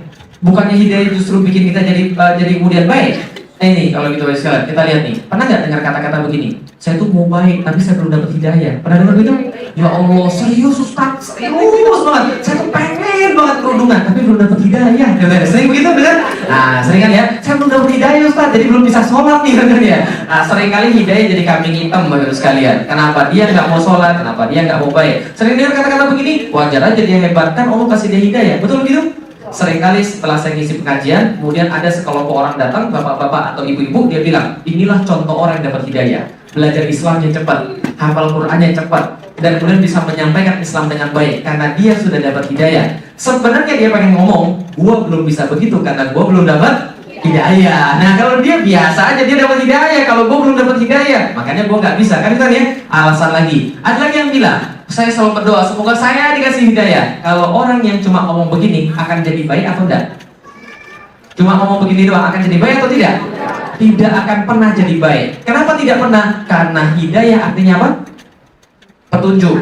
[SPEAKER 1] Bukannya hidayah justru bikin kita jadi kemudian baik? Nah, ini kalau gitu sekalian, kita lihat nih. Pernah nggak dengar kata-kata begini? Saya tuh mau baik, tapi saya belum dapat hidayah. Pernah dengar begitu? Ya Allah, serius Ustaz, serius banget. Saya tuh pengen banget kerudungan, tapi belum dapat hidayah. Sering begitu, benar? Nah, sering kan ya? Saya belum dapat hidayah Ustaz, jadi belum bisa sholat nih, benar ya? Nah, sering kali hidayah jadi kambing hitam, Bapak sekalian. Kenapa dia nggak mau sholat? Kenapa dia nggak mau baik? Sering dengar kata-kata begini? Wajar aja dia hebat, kan Allah kasih dia hidayah. Betul begitu? Seringkali setelah saya ngisi pengajian, kemudian ada sekelompok orang datang, bapak-bapak atau ibu-ibu, dia bilang, inilah contoh orang yang dapat hidayah. Belajar Islamnya cepat, hafal Qur'annya cepat, dan kemudian bisa menyampaikan Islam dengan baik karena dia sudah dapat hidayah. Sebenarnya dia pengen ngomong, gua belum bisa begitu karena gua belum dapat hidayah. Nah, kalau dia biasa aja dia dapat hidayah, kalau gua belum dapat hidayah, makanya gua nggak bisa. Kan itu ya alasan lagi. Ada lagi yang bilang, saya selalu berdoa semoga saya dikasih hidayah. Kalau orang yang cuma ngomong begini akan jadi baik atau tidak? Cuma ngomong begini doang akan jadi baik atau tidak? Tidak akan pernah jadi baik. Kenapa tidak pernah? Karena hidayah artinya apa? Petunjuk,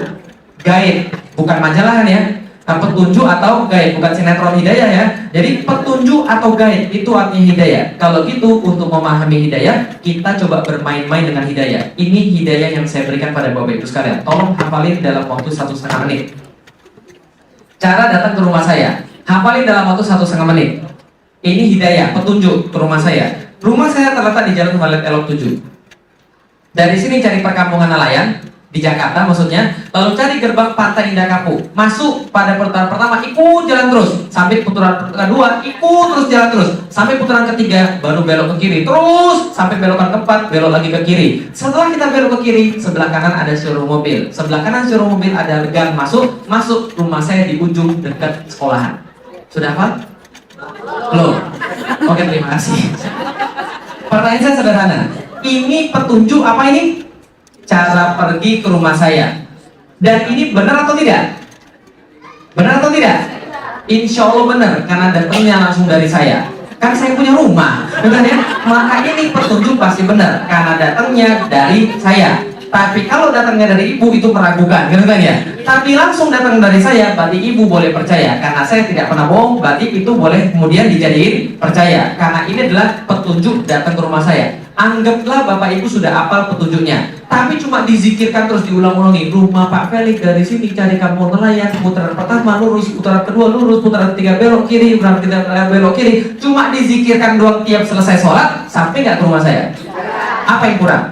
[SPEAKER 1] guide, bukan majalah kan ya? Nah, petunjuk atau guide, bukan sinetron hidayah ya. Jadi petunjuk atau guide itu artinya hidayah. Kalau gitu untuk memahami hidayah, kita coba bermain-main dengan hidayah. Ini hidayah yang saya berikan pada Bapak Ibu sekalian. Tolong hafalin dalam waktu 1,5 menit. Cara datang ke rumah saya, hafalin dalam waktu 1,5 menit. Ini hidayah, petunjuk ke rumah saya. Rumah saya terletak di Jalan Khalid Elok 7. Dari sini cari perkampungan nelayan di Jakarta maksudnya, lalu cari gerbang Pantai Indah Kapuk. Masuk pada putaran pertama, ikut jalan terus sampai putaran kedua, ikut terus jalan terus sampai putaran ketiga, baru belok ke kiri terus sampai belokan keempat, belok lagi ke kiri. Setelah kita belok ke kiri, sebelah kanan ada showroom mobil, sebelah kanan showroom mobil ada gang masuk rumah saya di ujung dekat sekolahan. Sudah hafal? Belum? Oke, terima kasih. Pertanyaan saya sederhana. Ini petunjuk apa ini? Cara pergi ke rumah saya. Dan ini benar atau tidak? Benar atau tidak? Insya Allah benar, karena datangnya langsung dari saya. Kan saya punya rumah, benar ya? Maka ini petunjuk pasti benar, karena datangnya dari saya. Tapi kalau datangnya dari ibu itu meragukan, gitu kan ya? Tapi langsung datang dari saya, berarti ibu boleh percaya. Karena saya tidak pernah bohong, berarti itu boleh kemudian dijadiin percaya. Karena ini adalah petunjuk datang ke rumah saya. Anggaplah Bapak Ibu sudah hafal petunjuknya. Tapi cuma dizikirkan terus diulang-ulangi. Rumah Pak Felix dari sini cari kampung nelayan, putaran pertama lurus, putaran kedua lurus, putaran ketiga belok kiri, putaran ketiga belok kiri. Cuma dizikirkan doang tiap selesai sholat, sampai nggak ke rumah saya? Apa yang kurang?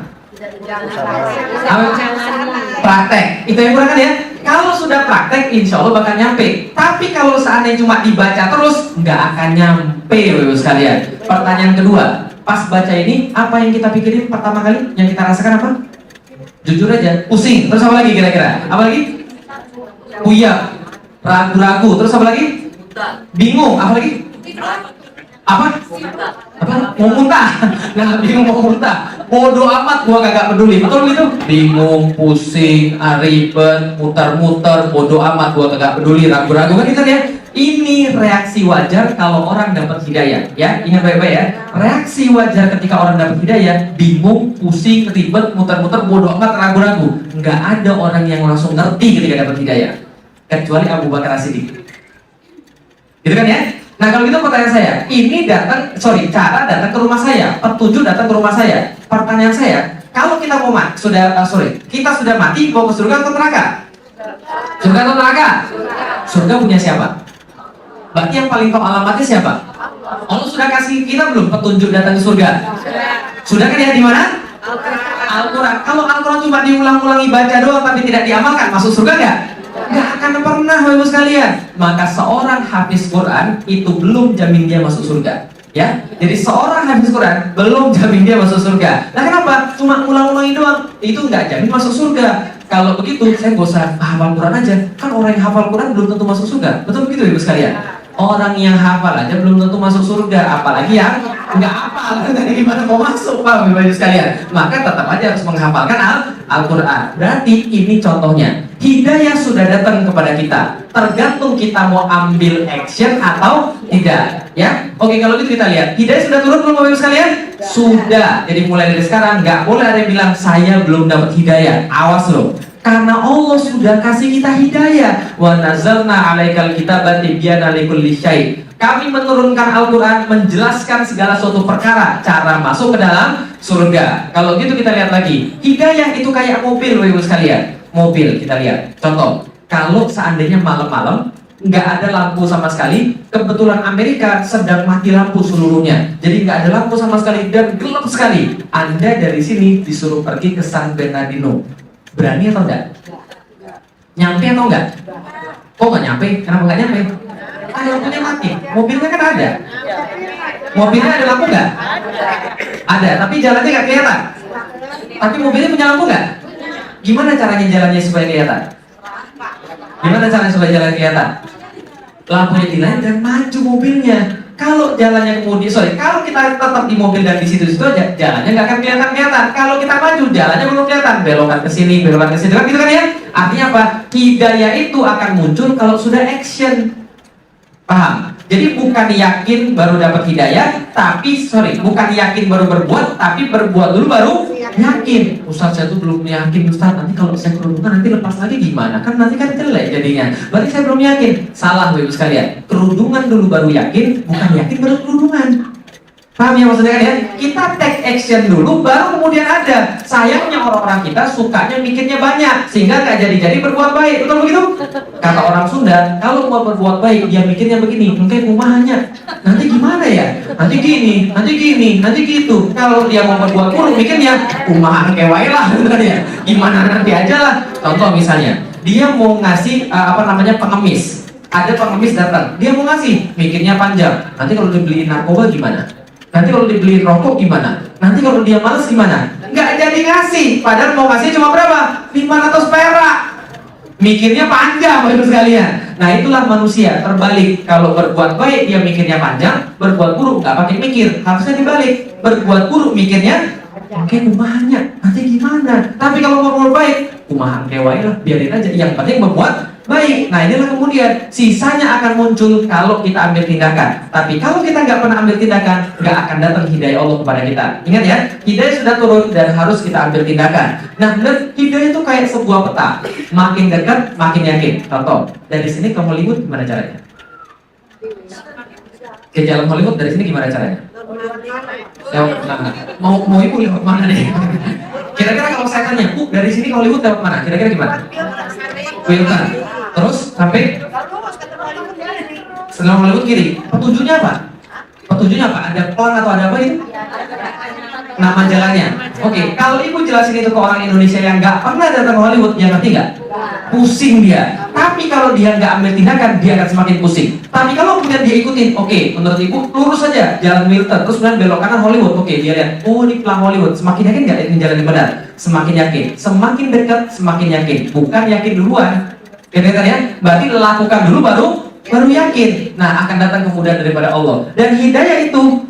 [SPEAKER 2] Praktek. Itu yang kurang kan ya? Kalau sudah praktek, insya Allah bakal nyampe. Tapi kalau seandainya cuma dibaca terus, nggak akan nyampe, Bapak sekalian. Pertanyaan kedua, pas baca ini, apa yang kita pikirin pertama kali? Yang kita rasakan apa? Jujur aja, pusing. Terus apa lagi kira-kira? Apa lagi? Puyeng, ragu-ragu. Terus apa lagi? Bingung. Apa lagi? Apa? Mau muntah. Nah, bingung mau muntah. Bodoh amat, gua kagak peduli. Betul gitu? Bingung, pusing, ribet, muter-muter, bodoh amat, gua kagak peduli, ragu-ragu kan gitu ya. Ini reaksi wajar kalau orang dapat hidayah, ya. Ingat baik-baik ya. Reaksi wajar ketika orang dapat hidayah, bingung, pusing, ribet, muter-muter, bodoh amat, ragu-ragu. Nggak ada orang yang langsung ngerti ketika dapat hidayah, kecuali Abu Bakar As-Siddiq. Gitu kan ya? Nah kalau gitu pertanyaan saya, ini cara datang ke rumah saya, petunjuk datang ke rumah saya. Pertanyaan saya, kalau kita mau mati, kita sudah mati, mau ke surga atau neraka? Surga atau neraka? Surga punya siapa? Berarti yang paling tahu alamatnya siapa? Allah sudah kasih kita belum petunjuk datang ke surga? Sudah kan ya, di mana? Al-Quran. Kalau Al-Quran cuma diulang-ulangi baca doang tapi tidak diamalkan, masuk surga nggak? Nggak akan pernah, Bapak sekalian. Maka seorang hafiz Quran itu belum jamin dia masuk surga. Ya, jadi seorang hafiz Quran belum jamin dia masuk surga. Nah kenapa? Cuma ulang-ulangi doang, itu nggak jamin masuk surga. Kalau begitu, saya nggak usah hafal Quran aja. Kan orang yang hafal Quran belum tentu masuk surga. Betul begitu, Bapak sekalian? Orang yang hafal aja belum tentu masuk surga, apalagi yang nggak hafal. Dari gimana mau masuk, Pak, Bapak sekalian? Maka tetap aja harus menghafalkan Al-Quran. Berarti ini contohnya. Hidayah sudah datang kepada kita. Tergantung kita mau ambil action atau tidak. Ya, oke, kalau gitu kita lihat. Hidayah sudah turun belum, Bapak sekalian? Sudah. Jadi mulai dari sekarang nggak boleh ada yang bilang saya belum dapat hidayah. Awas loh. Karena Allah sudah kasih kita hidayah. Wa nazzalna 'alaikal kitaba tibyana likulli syai'. Kami menurunkan Al-Quran menjelaskan segala suatu perkara, cara masuk ke dalam surga. Kalau gitu kita lihat lagi. Hidayah itu kayak mobil, Bapak sekalian. Mobil, kita lihat. Contoh, kalau seandainya malam-malam nggak ada lampu sama sekali, kebetulan Amerika sedang mati lampu seluruhnya. Jadi nggak ada lampu sama sekali dan gelap sekali. Anda dari sini disuruh pergi ke San Bernardino. Berani atau enggak? Nyampe atau enggak? Kok nggak nyampe? Kenapa nggak nyampe? Ada lampunya mati. Mobilnya kan ada. Mobilnya ada lampu nggak? Ada, tapi jalannya nggak kelihatan. Tapi mobilnya punya lampu nggak? Gimana caranya jalannya supaya kelihatan? Gimana caranya supaya jalan kelihatan? Lampunya dilain dan maju mobilnya. Kalau jalannya kalau kita tetap di mobil dan di situ-situ aja, jalannya nggak akan kelihatan. Kalau kita maju, jalannya belum kelihatan. Belokan ke sini, belokan ke sini, kan gitu kan ya? Artinya apa? Hidayah itu akan muncul kalau sudah action. Paham? Jadi bukan yakin baru dapat hidayah, bukan yakin baru berbuat, tapi berbuat dulu baru yakin. Ustaz, saya tuh belum yakin, Ustaz. Nanti kalau saya kerudungan nanti lepas lagi gimana? Kan nanti kan jelek jadinya. Berarti saya belum yakin. Salah, Bapak sekalian. Kerudungan dulu baru yakin, bukan yakin baru kerudungan. Paham ya maksudnya kan ya? Kita take action dulu, baru kemudian ada. Sayangnya orang-orang kita sukanya mikirnya banyak, sehingga nggak jadi-jadi berbuat baik. Betul begitu? Kata orang Sunda, kalau mau berbuat baik, dia mikirnya begini, mungkin kumahnya. Nanti gimana ya? Nanti gini, nanti gitu. Kalau dia mau berbuat buruk, mikirnya kumahan kewai lah. Gimana nanti aja lah. Contoh misalnya, dia mau ngasih pengemis. Ada pengemis datang, dia mau ngasih, mikirnya panjang. Nanti kalau dibeliin narkoba gimana? Nanti kalau dibeliin rokok gimana? Nanti kalau dia males gimana? Nggak jadi ngasih, padahal mau ngasih cuma berapa? 500 perak. Mikirnya panjang, Bapak sekalian. Nah itulah manusia, terbalik. Kalau berbuat baik dia mikirnya panjang, berbuat buruk nggak pakai mikir. Harusnya dibalik. Berbuat buruk mikirnya, oke kumahannya, nanti gimana? Tapi kalau mau berbuat baik, kumahan kewai lah, biarin aja. Yang penting berbuat baik. Nah inilah kemudian sisanya akan muncul kalau kita ambil tindakan. Tapi kalau kita nggak pernah ambil tindakan, nggak akan datang hidayah Allah kepada kita. Ingat ya, hidayah sudah turun dan harus kita ambil tindakan. Nah benar, hidayah itu kayak sebuah peta. Makin dekat, makin yakin. Contoh, dari sini ke Hollywood gimana caranya? Ke jalan Hollywood dari sini gimana caranya? Mau ibu lewat mana nih? Kira-kira kalau saya tanya, dari sini ke Hollywood lewat mana? Kira-kira gimana? Wilton. Terus sampai setelah Hollywood kiri. Petunjuknya apa? Ada pelang atau ada apa itu? Nama jalannya. Oke, kalau ibu jelasin itu ke orang Indonesia yang nggak pernah datang ke Hollywood, dia ngerti nggak? Pusing dia. Tapi kalau dia nggak ambil tindakan, dia akan semakin pusing. Tapi kalau kemudian dia ikutin, oke, menurut ibu lurus saja jalan Milton, terus kemudian belok kanan Hollywood, oke, dia lihat, oh ini pelang Hollywood. Semakin yakin nggak ini jalan yang benar? Semakin yakin. Semakin dekat, semakin yakin. Bukan yakin duluan. Gitu kan ya? Berarti lakukan dulu baru yakin. Nah, akan datang kemudahan daripada Allah. Dan hidayah itu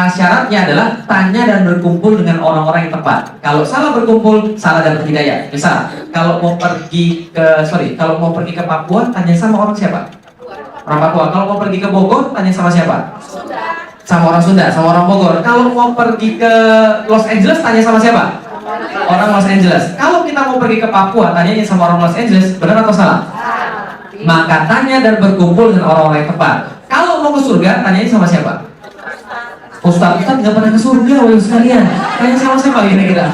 [SPEAKER 2] syaratnya adalah tanya dan berkumpul dengan orang-orang yang tepat. Kalau salah berkumpul, salah dapat hidayah. Misal, kalau mau pergi ke Papua, tanya sama orang siapa? Orang Papua. Kalau mau pergi ke Bogor, tanya sama siapa? Sama orang Sunda, sama orang Bogor. Kalau mau pergi ke Los Angeles, tanya sama siapa? Orang Los Angeles. Kalau kita mau pergi ke Papua, tanyanya sama orang Los Angeles, benar atau salah? Maka tanya dan berkumpul dengan orang-orang yang tepat. Kalau mau ke surga, tanyanya sama siapa? Ustaz nggak pernah ke surga, woi sekalian. Tanya sama siapa kira-kira?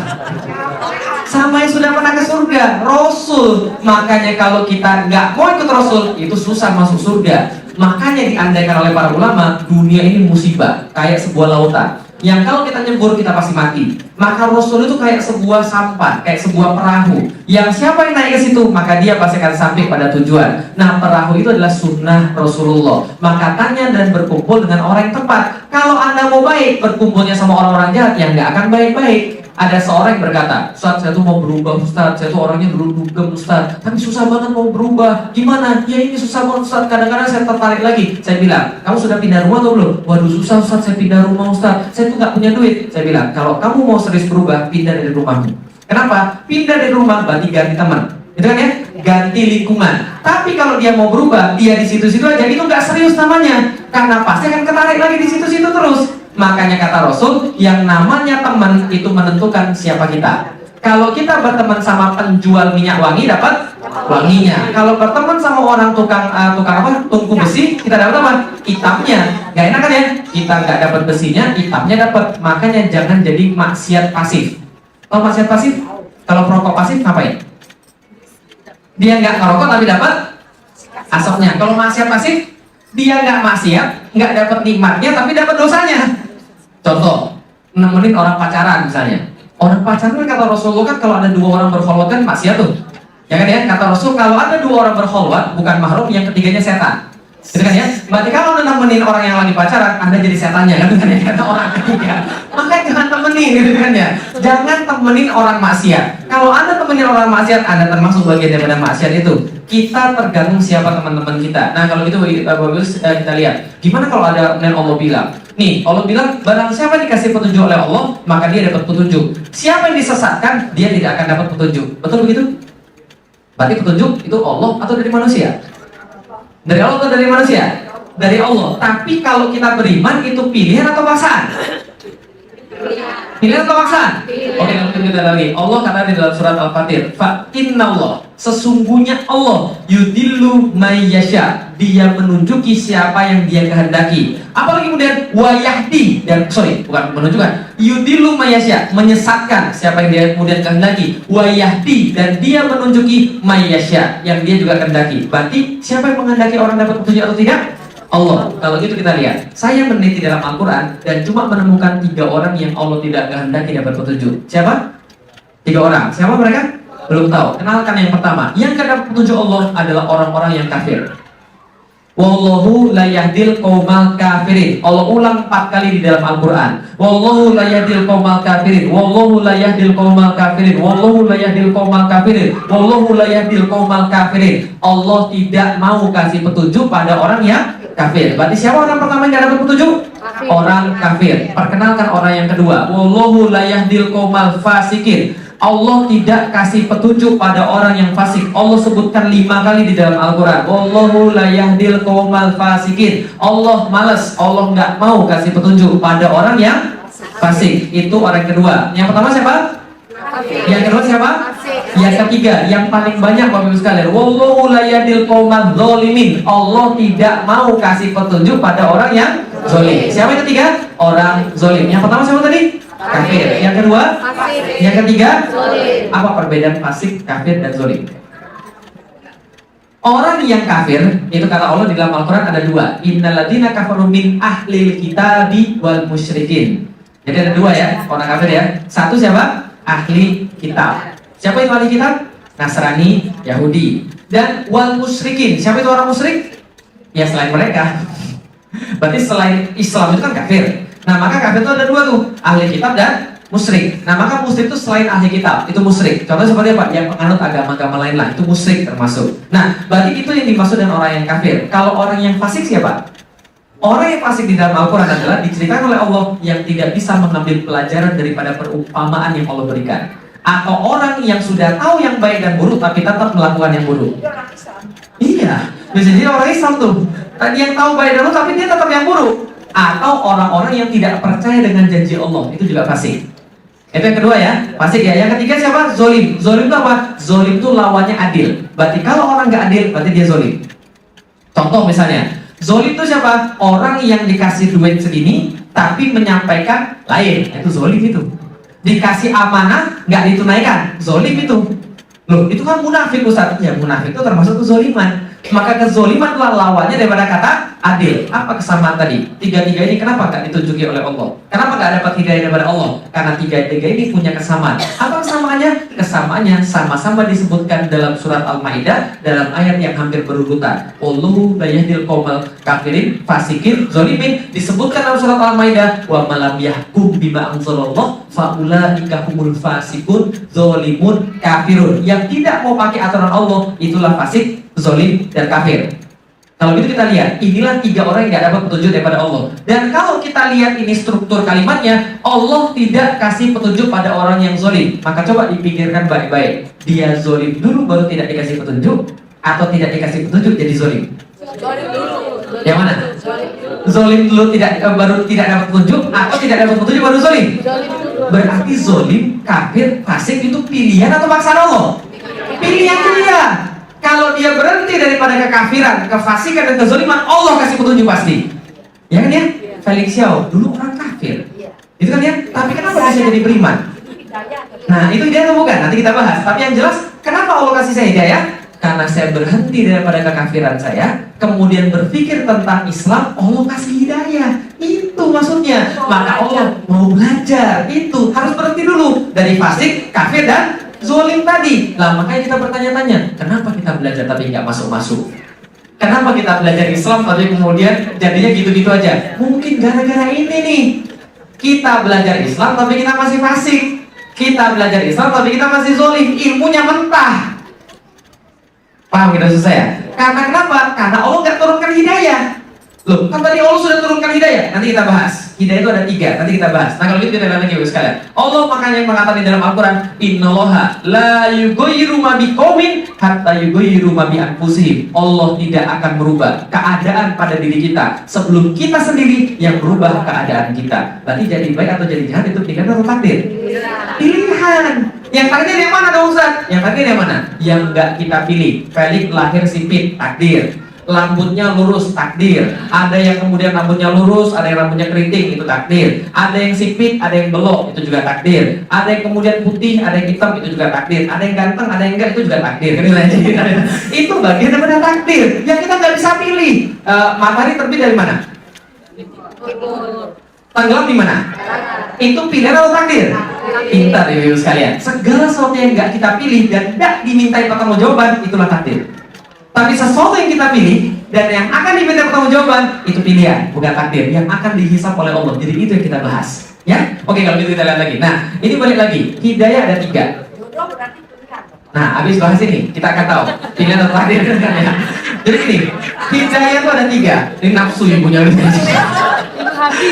[SPEAKER 2] Sama yang sudah pernah ke surga, Rasul. Makanya kalau kita nggak mau ikut Rasul, itu susah masuk surga. Makanya diandaikan oleh para ulama, dunia ini musibah, kayak sebuah lautan yang kalau kita nyebur kita pasti mati. Maka Rasul itu kayak sebuah sampan, kayak sebuah perahu yang siapa yang naik ke situ, maka dia pasti akan sampai pada tujuan. Nah, perahu itu adalah sunnah Rasulullah. Maka tanya dan berkumpul dengan orang yang tepat. Kalau Anda mau baik, berkumpulnya sama orang-orang jahat yang nggak akan baik-baik. Ada seorang yang berkata, Ustaz, saya tuh mau berubah Ustaz, saya tuh orangnya dulu dugem Ustaz, tapi susah banget mau berubah. Gimana? Ya ini susah banget Ustaz, kadang-kadang saya tertarik lagi. Saya bilang, kamu sudah pindah rumah atau belum? Waduh susah Ustaz, saya pindah rumah Ustaz, saya tuh gak punya duit. Saya bilang, kalau kamu mau serius berubah, pindah dari rumahmu. Kenapa? Pindah dari rumah berarti ganti teman, itu kan ya? Ganti lingkungan. Tapi kalau dia mau berubah, dia di situ-situ aja, itu gak serius namanya. Karena pasti akan ketarik lagi di situ-situ terus. Makanya kata Rasul, yang namanya teman itu menentukan siapa kita. Kalau kita berteman sama penjual minyak wangi, dapat wanginya. Kalau berteman sama orang tukang tungku besi, kita dapat apa? Hitamnya. Gak enak kan ya? Kita nggak dapat besinya, hitamnya dapat. Makanya jangan jadi maksiat pasif. Tahu maksiat pasif? Kalau perokok pasif ngapain? Dia nggak ngerokok tapi dapat asapnya. Kalau maksiat pasif, dia nggak maksiat, nggak dapat nikmatnya tapi dapat dosanya. Contoh, nemenin orang pacaran misalnya. Orang pacaran kan kata Rasulullah kan kalau ada dua orang berkholwat kan maksiat tuh. Ya kan ya, kata Rasul kalau ada dua orang berkholwat bukan mahram, yang ketiganya setan. Gitu kan ya? Berarti kalau Anda nemenin orang yang lagi pacaran, Anda jadi setannya kan, bukan ya, kata orang ketiga. Makanya jangan temenin gitu kan ya. Jangan temenin orang maksiat. Kalau Anda temenin orang maksiat, Anda termasuk bagian daripada maksiat itu. Kita tergantung siapa teman-teman kita. Nah, kalau gitu bagus kita lihat. Gimana kalau ada Allah bilang, nih, Allah bilang barang siapa dikasih petunjuk oleh Allah, maka dia dapat petunjuk. Siapa yang disesatkan, dia tidak akan dapat petunjuk. Betul begitu? Berarti petunjuk itu Allah atau dari manusia? Dari Allah atau dari manusia? Dari Allah. Tapi kalau kita beriman itu pilihan atau paksaan? Pilihan atau paksaan? Oke, kita lagi. Allah kata di dalam surat Al-Fatir, fa innallah, sesungguhnya Allah yudillu may yasha, dia menunjuki siapa yang dia kehendaki. Apalagi kemudian wayahdi, dan bukan menunjukkan, yudillu may yasha, menyesatkan siapa yang dia kemudian kehendaki. Wayahdi, dan dia menunjuki may yasha, yang dia juga kehendaki. Berarti siapa yang menghendaki orang dapat petunjuk atau tidak? Allah. Kalau gitu kita lihat, saya meneliti dalam Al-Quran dan cuma menemukan 3 orang yang Allah tidak kehendaki dapat petunjuk. Siapa? 3 orang. Siapa mereka? Belum tahu. Kenalkan yang pertama. Yang dapat petunjuk Allah adalah orang-orang yang kafir. Wallahu la yahdil qaumal kafirin. Allah ulang 4 kali di dalam Al-Quran. Wallahu la yahdil qaumal kafirin. Wallahu la yahdil qaumal kafirin. Wallahu la yahdil qaumal kafirin. Wallahu la yahdil qaumal kafirin. Allah tidak mau kasih petunjuk pada orang yang kafir. Berarti siapa orang pertama yang dapat petunjuk? Kafir. Orang kafir. Perkenalkan orang yang kedua. Wallahu la yahdil qaumal fasikin. Allah tidak kasih petunjuk pada orang yang fasik. Allah sebutkan 5 kali di dalam Al-Quran. Wallahu la yahdil qaumal fasikin. Allah malas, Allah nggak mau kasih petunjuk pada orang yang fasik. Itu orang kedua. Yang pertama siapa? Kafir. Yang kedua siapa? Fasik. Yang ketiga, yang paling banyak Bapak Ibu sekalian. Wallahu la yahdil qaumal dzalimin. Allah tidak mau kasih petunjuk pada orang yang zalim. Siapa yang ketiga? Orang zalim. Yang pertama siapa tadi? Kafir. Yang kedua? Fasik. Yang ketiga? Zalim. Apa perbedaan fasik, kafir, dan zalim? Orang yang kafir, itu kata Allah di dalam Al-Quran ada 2. Innalladzina kafaru min ahlil kitabi wal musyrikin. Jadi ada dua ya, orang kafir ya. Satu siapa? Ahli kitab. Siapa itu ahli kitab? Nasrani, Yahudi. Dan wal musyrikin. Siapa itu orang musyrik? Ya selain mereka. Berarti selain Islam itu kan kafir. Nah maka kafir itu ada dua tuh, ahli kitab dan musyrik. Nah maka musyrik itu selain ahli kitab, itu musyrik. Contohnya seperti apa? Yang penganut agama-agama lain lah, itu musyrik termasuk. Nah berarti itu yang dimaksud dengan orang yang kafir. Kalau orang yang fasik siapa? Orang yang fasik di dalam Al-Quran adalah diceritakan oleh Allah yang tidak bisa mengambil pelajaran daripada perumpamaan yang Allah berikan. Atau orang yang sudah tahu yang baik dan buruk tapi tetap melakukan yang buruk. Iya, bisa jadi orang Islam tuh. Tadi yang tahu baik dan buruk tapi dia tetap yang buruk. Atau orang-orang yang tidak percaya dengan janji Allah, itu juga fasik. Itu yang kedua ya, fasik ya. Yang ketiga siapa? Zolim. Zolim itu apa? Zolim itu lawannya adil. Berarti kalau orang nggak adil, berarti dia zolim. Contoh misalnya, zolim itu siapa? Orang yang dikasih duit segini tapi menyampaikan lain, itu zolim itu. Dikasih amanah nggak ditunaikan, zolim itu. Loh, itu kan munafik Ustaz. Ya munafik itu termasuk kezoliman. Maka kezoliman adalah lawannya daripada kata adil. Apa kesamaan tadi? Tiga-tiga ini kenapa nggak ditunjuki oleh Allah? Kenapa nggak dapat hidayah daripada Allah? Karena tiga-tiga ini punya kesamaan. Apa kesamaannya? Kesamaannya sama-sama disebutkan dalam surat Al-Maidah dalam ayat yang hampir berurutan. Wallahu la yahdil qaumal kafirin, fasikin, zolimin. Disebutkan dalam surat Al-Maidah wa malam yahkum bima anzalallah faulaika humul fasikun, zolimun, kafirun. Yang tidak mau pakai aturan Allah itulah fasik, zolim, dan kafir. Kalau gitu kita lihat, inilah tiga orang yang tidak dapat petunjuk daripada Allah. Dan kalau kita lihat ini struktur kalimatnya, Allah tidak kasih petunjuk pada orang yang zolim. Maka coba dipikirkan baik-baik. Dia zolim dulu baru tidak dikasih petunjuk, atau tidak dikasih petunjuk jadi zolim?
[SPEAKER 3] Zolim dulu.
[SPEAKER 2] Yang mana? Zolim dulu baru tidak dapat petunjuk, atau tidak dapat petunjuk baru zolim?
[SPEAKER 3] Zolim dulu.
[SPEAKER 2] Berarti zolim, kafir, fasik itu pilihan atau paksaan Allah? Pilihan dia. Kalau dia berhenti daripada kekafiran, kefasikan dan kezaliman, Allah kasih petunjuk pasti. Ya kan ya? Felix Xiao dulu orang kafir. Itu kan ya? Tapi kenapa bisa jadi beriman? Nah, itu hidayah atau bukan? Nanti kita bahas. Tapi yang jelas, kenapa Allah kasih saya hidayah? Karena saya berhenti daripada kekafiran saya, kemudian berpikir tentang Islam, Allah kasih hidayah. Itu maksudnya. Maka Allah mau belajar. Itu harus berhenti dulu dari fasik, kafir, dan zolim tadi. Lah makanya kita bertanya-tanya, kenapa kita belajar tapi nggak masuk-masuk? Kenapa kita belajar Islam tapi kemudian jadinya gitu-gitu aja? Mungkin gara-gara ini nih. Kita belajar Islam tapi kita masih fasik. Kita belajar Islam tapi kita masih zolim. Ilmunya mentah. Paham kita susah ya? Karena kenapa? Karena Allah nggak turunkan hidayah. Loh, kan tadi Allah sudah turunkan hidayah. Nanti kita bahas. Hidayah itu ada 3, nanti kita bahas. Nah kalau gitu kita lihat lagi sekalian. Allah makanya mengatakan di dalam Al-Quran, Innallaha la yughayyiru ma biqaumin hatta yughayyiru ma bi anfusihim. Allah tidak akan merubah keadaan pada diri kita sebelum kita sendiri yang merubah keadaan kita. Berarti jadi baik atau jadi jahat itu pilihan atau takdir? Pilihan. Yang takdir yang mana dong Ustaz? Yang takdir yang mana? Yang nggak kita pilih. Felix lahir sipit, takdir. Rambutnya lurus, takdir. Ada yang kemudian rambutnya lurus, ada yang rambutnya keriting, itu takdir. Ada yang sipit, ada yang belok, itu juga takdir. Ada yang kemudian putih, ada yang hitam, itu juga takdir. Ada yang ganteng, ada yang enggak, itu juga takdir. Itu bagian daripada takdir yang kita nggak bisa pilih. Matahari terbit dari mana? Tenggelam di mana? Itu pilihan atau takdir? Pintar ya ibu sekalian. Segala sesuatu yang nggak kita pilih dan tidak dimintai pertanggungjawaban, itulah takdir. Tapi sesuatu yang kita pilih dan yang akan diminta pertanggungjawaban itu pilihan, bukan takdir yang akan dihisap oleh Allah. Jadi itu yang kita bahas, ya. Oke, kalau gitu kita lihat lagi. Nah, ini balik lagi. Hidayah ada 3. Nah, habis bahas ini kita akan tahu pilihan atau takdir kan ya. Jadi ini hidayah itu ada 3. Ini nafsu ibunya.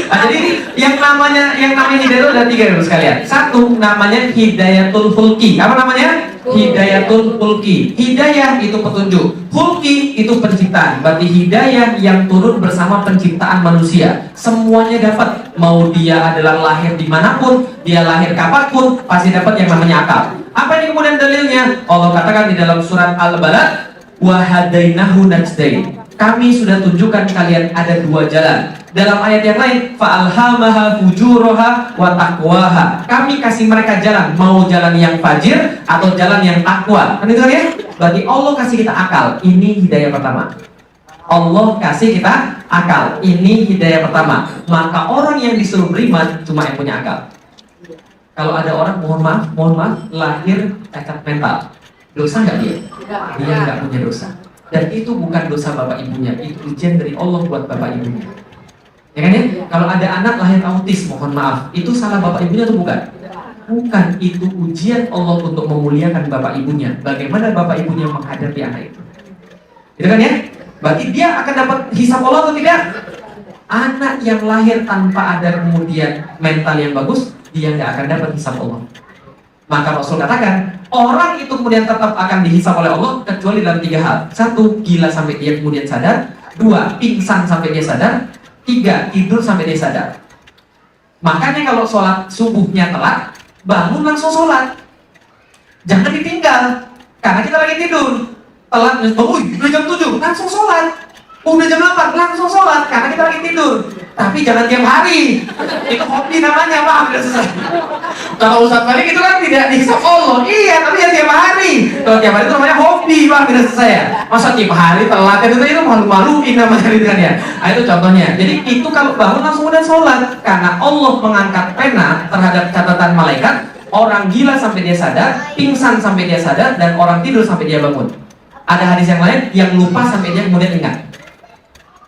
[SPEAKER 2] Nah, jadi yang namanya hidayah itu ada 3 ibu sekalian. Satu namanya hidayatul fulki. Apa namanya? Hidayatul fulki. Hidayah itu petunjuk. Fulki itu penciptaan. Berarti hidayah yang turun bersama penciptaan manusia. Semuanya dapat. Mau dia adalah lahir dimanapun, dia lahir kapanpun, pasti dapat yang namanya akal. Apa ini kemudian dalilnya? Allah katakan di dalam surat Al-Balad, wa hadainahu najdain. Kami sudah tunjukkan kalian ada 2 jalan. Dalam ayat yang lain, fa'alhamaha fujuraha wa taqwaha. Kami kasih mereka jalan, mau jalan yang fajir atau jalan yang takwa. Kan itu kan ya? Berarti Allah kasih kita akal. Ini hidayah pertama. Allah kasih kita akal. Ini hidayah pertama. Maka orang yang disuruh beriman cuma yang punya akal. Kalau ada orang, mohon maaf, lahir cacat mental, dosa nggak dia? Dia nggak punya dosa. Dan itu bukan dosa bapak ibunya, itu ujian dari Allah buat bapak ibunya. Ya kan ya? Kalau ada anak lahir autis, mohon maaf, itu salah bapak ibunya atau bukan? Bukan, itu ujian Allah untuk memuliakan bapak ibunya. Bagaimana bapak ibunya menghadapi anak itu? Gitu kan ya? Berarti dia akan dapat hisab Allah atau tidak? Anak yang lahir tanpa ada kemudian mental yang bagus, dia nggak akan dapat hisab Allah. Maka Rasul katakan, orang itu kemudian tetap akan dihisab oleh Allah kecuali dalam 3 hal. 1, gila sampai dia kemudian sadar. 2, pingsan sampai dia sadar. 3, tidur sampai dia sadar. Makanya kalau sholat subuhnya telat, bangun langsung sholat. Jangan ditinggal, karena kita lagi tidur. Telat, udah jam 7, langsung sholat. Udah jam 8, langsung sholat, karena kita lagi tidur. Tapi jangan tiap hari. Itu hobi namanya, Pak. Udah selesai. Kalau Ustaz Malik itu kan tidak dihisab Allah. Iya, tapi ya tiap hari. Kalau tiap hari itu namanya hobi, Pak. Udah selesai ya. Masa tiap hari telat itu malu-maluin namanya gitu kan ya. Nah, itu contohnya. Jadi itu kalau bangun langsung udah sholat, karena Allah mengangkat pena terhadap catatan malaikat. Orang gila sampai dia sadar, pingsan sampai dia sadar, dan orang tidur sampai dia bangun. Ada hadis yang lain yang lupa sampai dia kemudian ingat.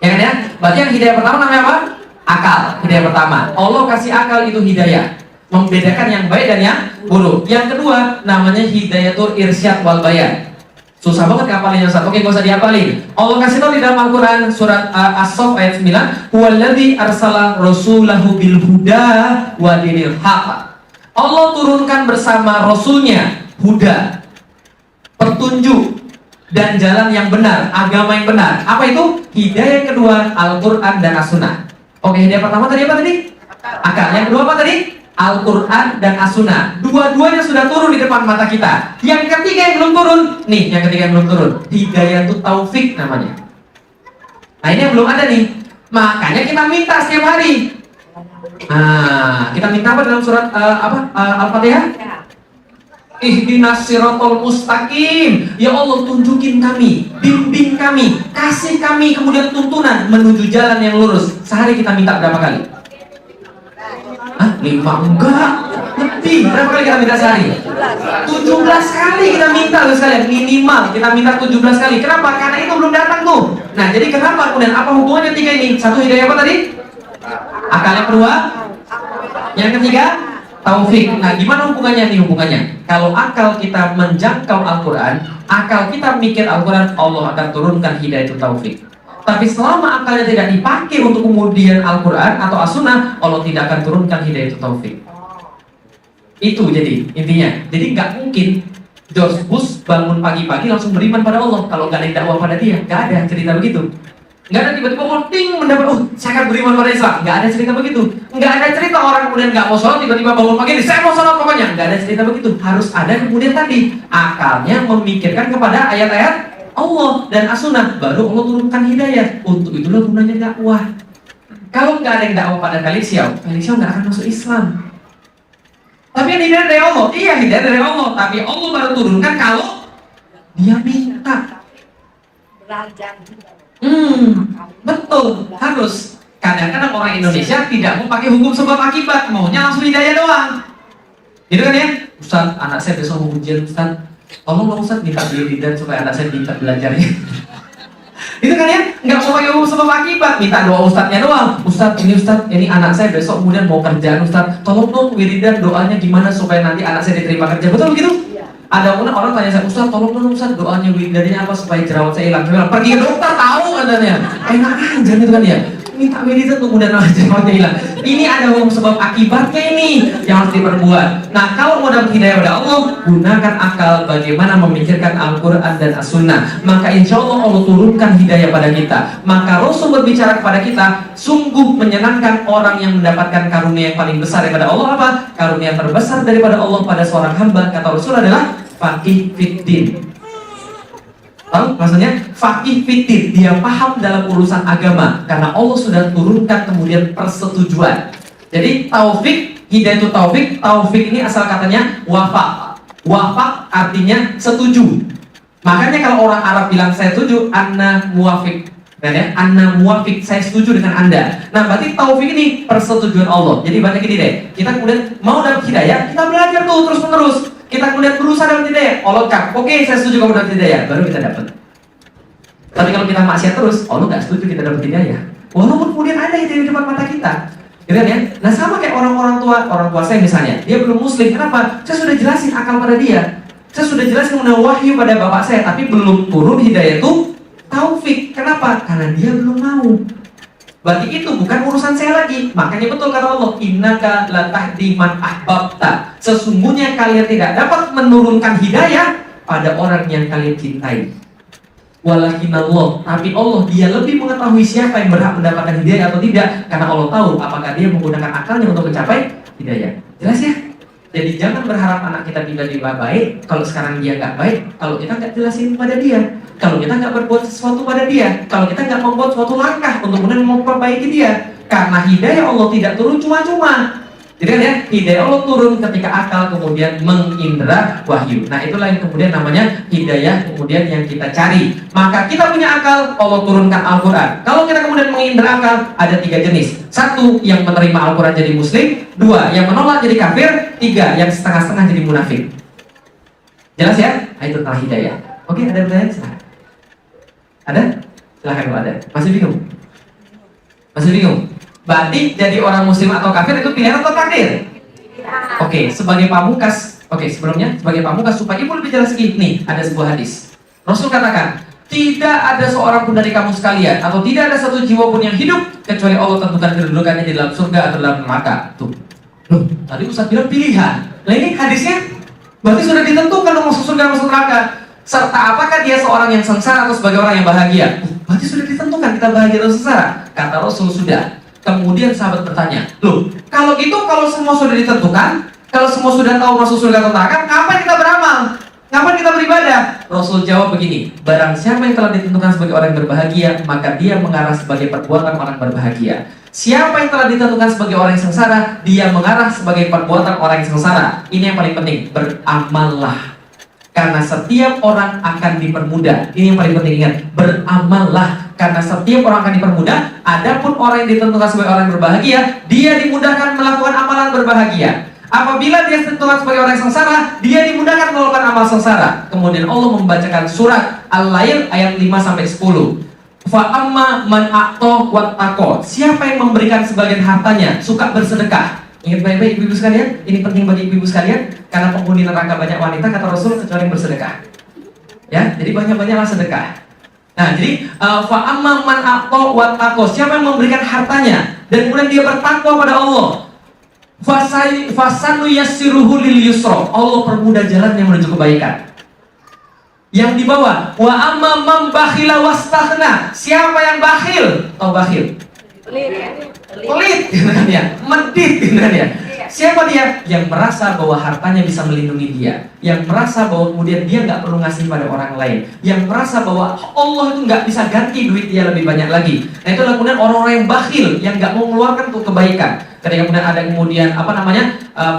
[SPEAKER 2] Ya kan ya? Berarti yang hidayah pertama namanya apa? Akal. Hidayah pertama. Allah kasih akal itu hidayah. Membedakan yang baik dan yang buruk. Yang kedua namanya hidayatul irsyad wal bayan. Susah banget ngapalin yang satu. Oke, gak usah dihafalin. Allah kasih tahu di dalam Al-Quran surat As-Saff ayat 9, huwallazi arsala rasulahu bil huda wa dinil haq. Allah turunkan bersama rasulnya huda, petunjuk dan jalan yang benar, agama yang benar. Apa itu? Hidayah yang kedua, Al-Quran dan As-Sunnah. Oke, hidayah pertama tadi apa tadi? Akal. Yang kedua apa tadi? Al-Quran dan As-Sunnah. Dua-duanya sudah turun di depan mata kita. Yang ketiga yang belum turun. Nih, yang ketiga yang belum turun. Hidayah itu taufik namanya. Nah, ini yang belum ada nih. Makanya kita minta setiap hari. Kita minta apa dalam surat Al-Fatihah? Ihdinas siratal mustaqim. Ya Allah, tunjukin kami, bimbing kami, kasih kami kemudian tuntunan menuju jalan yang lurus. Sehari kita minta berapa kali? 5 enggak. Lebih. Berapa kali kita minta sehari? 17 kali kita minta loh sekalian. Minimal kita minta 17 kali. Kenapa? Karena itu belum datang tuh. Nah, jadi kenapa kemudian apa hubungannya 3 ini? 1 hidayah apa tadi? Akal. Yang kedua? Yang ketiga? Taufik. Nah, gimana hubungannya nih hubungannya? Kalau akal kita menjangkau Al-Quran, akal kita mikir Al-Quran, Allah akan turunkan hidayah itu taufik. Tapi selama akalnya tidak dipakai untuk kemudian Al-Quran atau As-Sunnah, Allah tidak akan turunkan hidayah itu taufik. Itu jadi intinya. Jadi nggak mungkin George Bush bangun pagi-pagi langsung beriman pada Allah kalau nggak ada yang dakwah pada dia. Nggak ada cerita begitu. Nggak ada tiba-tiba mendapat, saya akan beriman pada Islam. Nggak ada cerita begitu. Nggak ada cerita orang kemudian nggak mau sholat tiba-tiba bangun pagi ini saya mau sholat pokoknya. Nggak ada cerita begitu. Harus ada kemudian tadi akalnya memikirkan kepada ayat-ayat Allah dan As-Sunnah, baru Allah turunkan hidayah. Untuk itulah gunanya dakwah. Kalau nggak ada yang dakwah pada Feliciau nggak akan masuk Islam. Tapi yang hidayah dari Allah, iya hidayah dari Allah. Tapi Allah baru turunkan kalau dia minta. Betul, harus. Kadang-kadang orang Indonesia tidak mau pakai hukum sebab akibat, maunya langsung hidayah doang. Gitu kan ya? Ustaz, anak saya besok mau ujian, Ustaz. Tolong dong Ustaz, minta wiridan supaya anak saya bisa belajarnya. Itu kan ya? Nggak mau pakai hukum sebab akibat, minta doa Ustaznya doang. Ustaz, ini anak saya besok kemudian mau kerjaan Ustaz. Tolong dong wiridan doanya gimana supaya nanti anak saya diterima kerja. Betul begitu? Ada orang tanya saya, Ustaz tolong dong Ustaz doanya wiridannya apa supaya jerawat saya hilang. Saya bilang, pergi ke dokter tahu katanya. Enak aja gitu kan ya. Minta wiridan kemudian jerawatnya hilang. Ini ada hukum sebab akibatnya ini yang harus diperbuat. Nah, kalau mau dapat hidayah pada Allah, gunakan akal bagaimana memikirkan Al-Quran dan As-Sunnah. Maka insya Allah Allah turunkan hidayah pada kita. Maka Rasul berbicara kepada kita, sungguh menyenangkan orang yang mendapatkan karunia yang paling besar daripada Allah. Apa? Karunia terbesar daripada Allah pada seorang hamba, kata Rasul adalah faqih fiddin. Tahu maksudnya? Faqih fiddin, dia paham dalam urusan agama karena Allah sudah turunkan kemudian persetujuan. Jadi taufik, hidayah itu taufik ini asal katanya wafaq. Wafaq artinya setuju. Makanya kalau orang Arab bilang saya setuju, anna muwafiq. Dan ya, Anda muafik, saya setuju dengan Anda. Nah, berarti taufik ini persetujuan Allah. Jadi banyak gini deh, kita kemudian mau dapat hidayah, kita belajar tuh terus-menerus. Kita kemudian berusaha dapat hidayah. Allah kak, oke, saya setuju kamu dapat hidayah, baru kita dapat. Tapi kalau kita maksiat terus, Allah nggak setuju kita dapat hidayah. Walaupun kemudian ada hidayah di depan mata kita. Gitu kan ya? Nah, sama kayak orang tua saya misalnya, dia belum muslim, kenapa? Saya sudah jelasin akal pada dia. Saya sudah jelasin mengenai wahyu pada bapak saya, tapi belum turun hidayah itu taufik. Kenapa? Karena dia belum mau. Berarti itu bukan urusan saya lagi. Makanya betul kata Allah, innaka latahdi man ahbabta. Sesungguhnya kalian tidak dapat menurunkan hidayah pada orang yang kalian cintai. Walakin Allah, tapi Allah dia lebih mengetahui siapa yang berhak mendapatkan hidayah atau tidak, karena Allah tahu apakah dia menggunakan akalnya untuk mencapai hidayah. Jelas ya? Jadi jangan berharap anak kita tiba-tiba baik kalau sekarang dia nggak baik, kalau kita nggak jelasin pada dia, kalau kita nggak berbuat sesuatu pada dia, kalau kita nggak membuat suatu langkah untuk kemudian memperbaiki dia. Karena hidayah Allah tidak turun cuma-cuma. Jadi kan ya, hidayah Allah turun ketika akal kemudian mengindra wahyu. Nah, itulah yang kemudian namanya hidayah kemudian yang kita cari. Maka kita punya akal, Allah turunkan Al-Quran. Kalau kita kemudian mengindra akal, ada 3 jenis. 1, yang menerima Al-Quran jadi muslim. 2, yang menolak jadi kafir. 3, yang setengah-setengah jadi munafik. Jelas ya? Nah, itu tentang hidayah. Oke, ada pertanyaan? Silahkan. Ada? Silahkan kalau ada. Masih bingung? Masih bingung? Berarti jadi orang muslim atau kafir itu pilihan atau takdir? Oke, sebagai pamungkas. Oke, sebelumnya sebagai pamungkas supaya ibu lebih jelas lagi. Nih, ada sebuah hadis. Rasul katakan, tidak ada seorang pun dari kamu sekalian atau tidak ada satu jiwa pun yang hidup kecuali Allah tentukan kedudukannya di dalam surga atau dalam neraka. Tuh. Loh, tadi Ustaz bilang pilihan. Nah, ini hadisnya berarti sudah ditentukan dong masuk surga masuk neraka. Serta apakah dia seorang yang sengsara atau sebagai orang yang bahagia? Berarti sudah ditentukan kita bahagia atau sengsara. Kata Rasul sudah. Kemudian sahabat bertanya, loh, kalau gitu, kalau semua sudah ditentukan, kalau semua sudah tahu masuk surga atau neraka, ngapain kita beramal? Ngapain kita beribadah? Rasul jawab begini, barang siapa yang telah ditentukan sebagai orang yang berbahagia, maka dia mengarah sebagai perbuatan orang berbahagia. Siapa yang telah ditentukan sebagai orang yang sengsara, dia mengarah sebagai perbuatan orang yang sengsara. Ini yang paling penting, beramallah. Karena setiap orang akan dipermudah. Ini yang paling penting, ingat, beramallah. Karena setiap orang akan dipermudah. Adapun orang yang ditentukan sebagai orang yang berbahagia, dia dimudahkan melakukan amalan berbahagia. Apabila dia ditentukan sebagai orang yang sengsara, dia dimudahkan melakukan amal sengsara. Kemudian Allah membacakan surat Al-Lail ayat 5-10. Fa'amma man a'to wattaqo. Siapa yang memberikan sebagian hartanya, suka bersedekah. Ingat baik-baik ibu-ibu sekalian, ini penting bagi ibu-ibu sekalian, karena penghuni neraka banyak wanita, kata Rasul, kecuali yang bersedekah. Ya, jadi banyak-banyaklah sedekah. Nah, jadi fa'amma man a'ta wattaqo. Siapa yang memberikan hartanya dan kemudian dia bertakwa pada Allah, fasanu yassiruhu lil yusra. Allah permudah jalannya menuju kebaikan. Yang di bawah, wa amma man bakhila wastaghna. Siapa yang bakhil? Tahu bakhil? Pelit, gitu kan ya, medit, gitu kan ya. Siapa dia? Yang merasa bahwa hartanya bisa melindungi dia, yang merasa bahwa kemudian dia nggak perlu ngasih pada orang lain, yang merasa bahwa Allah itu nggak bisa ganti duit dia lebih banyak lagi. Nah, itulah kemudian orang-orang yang bakhil, yang nggak mau mengeluarkan untuk kebaikan. Ketika kemudian ada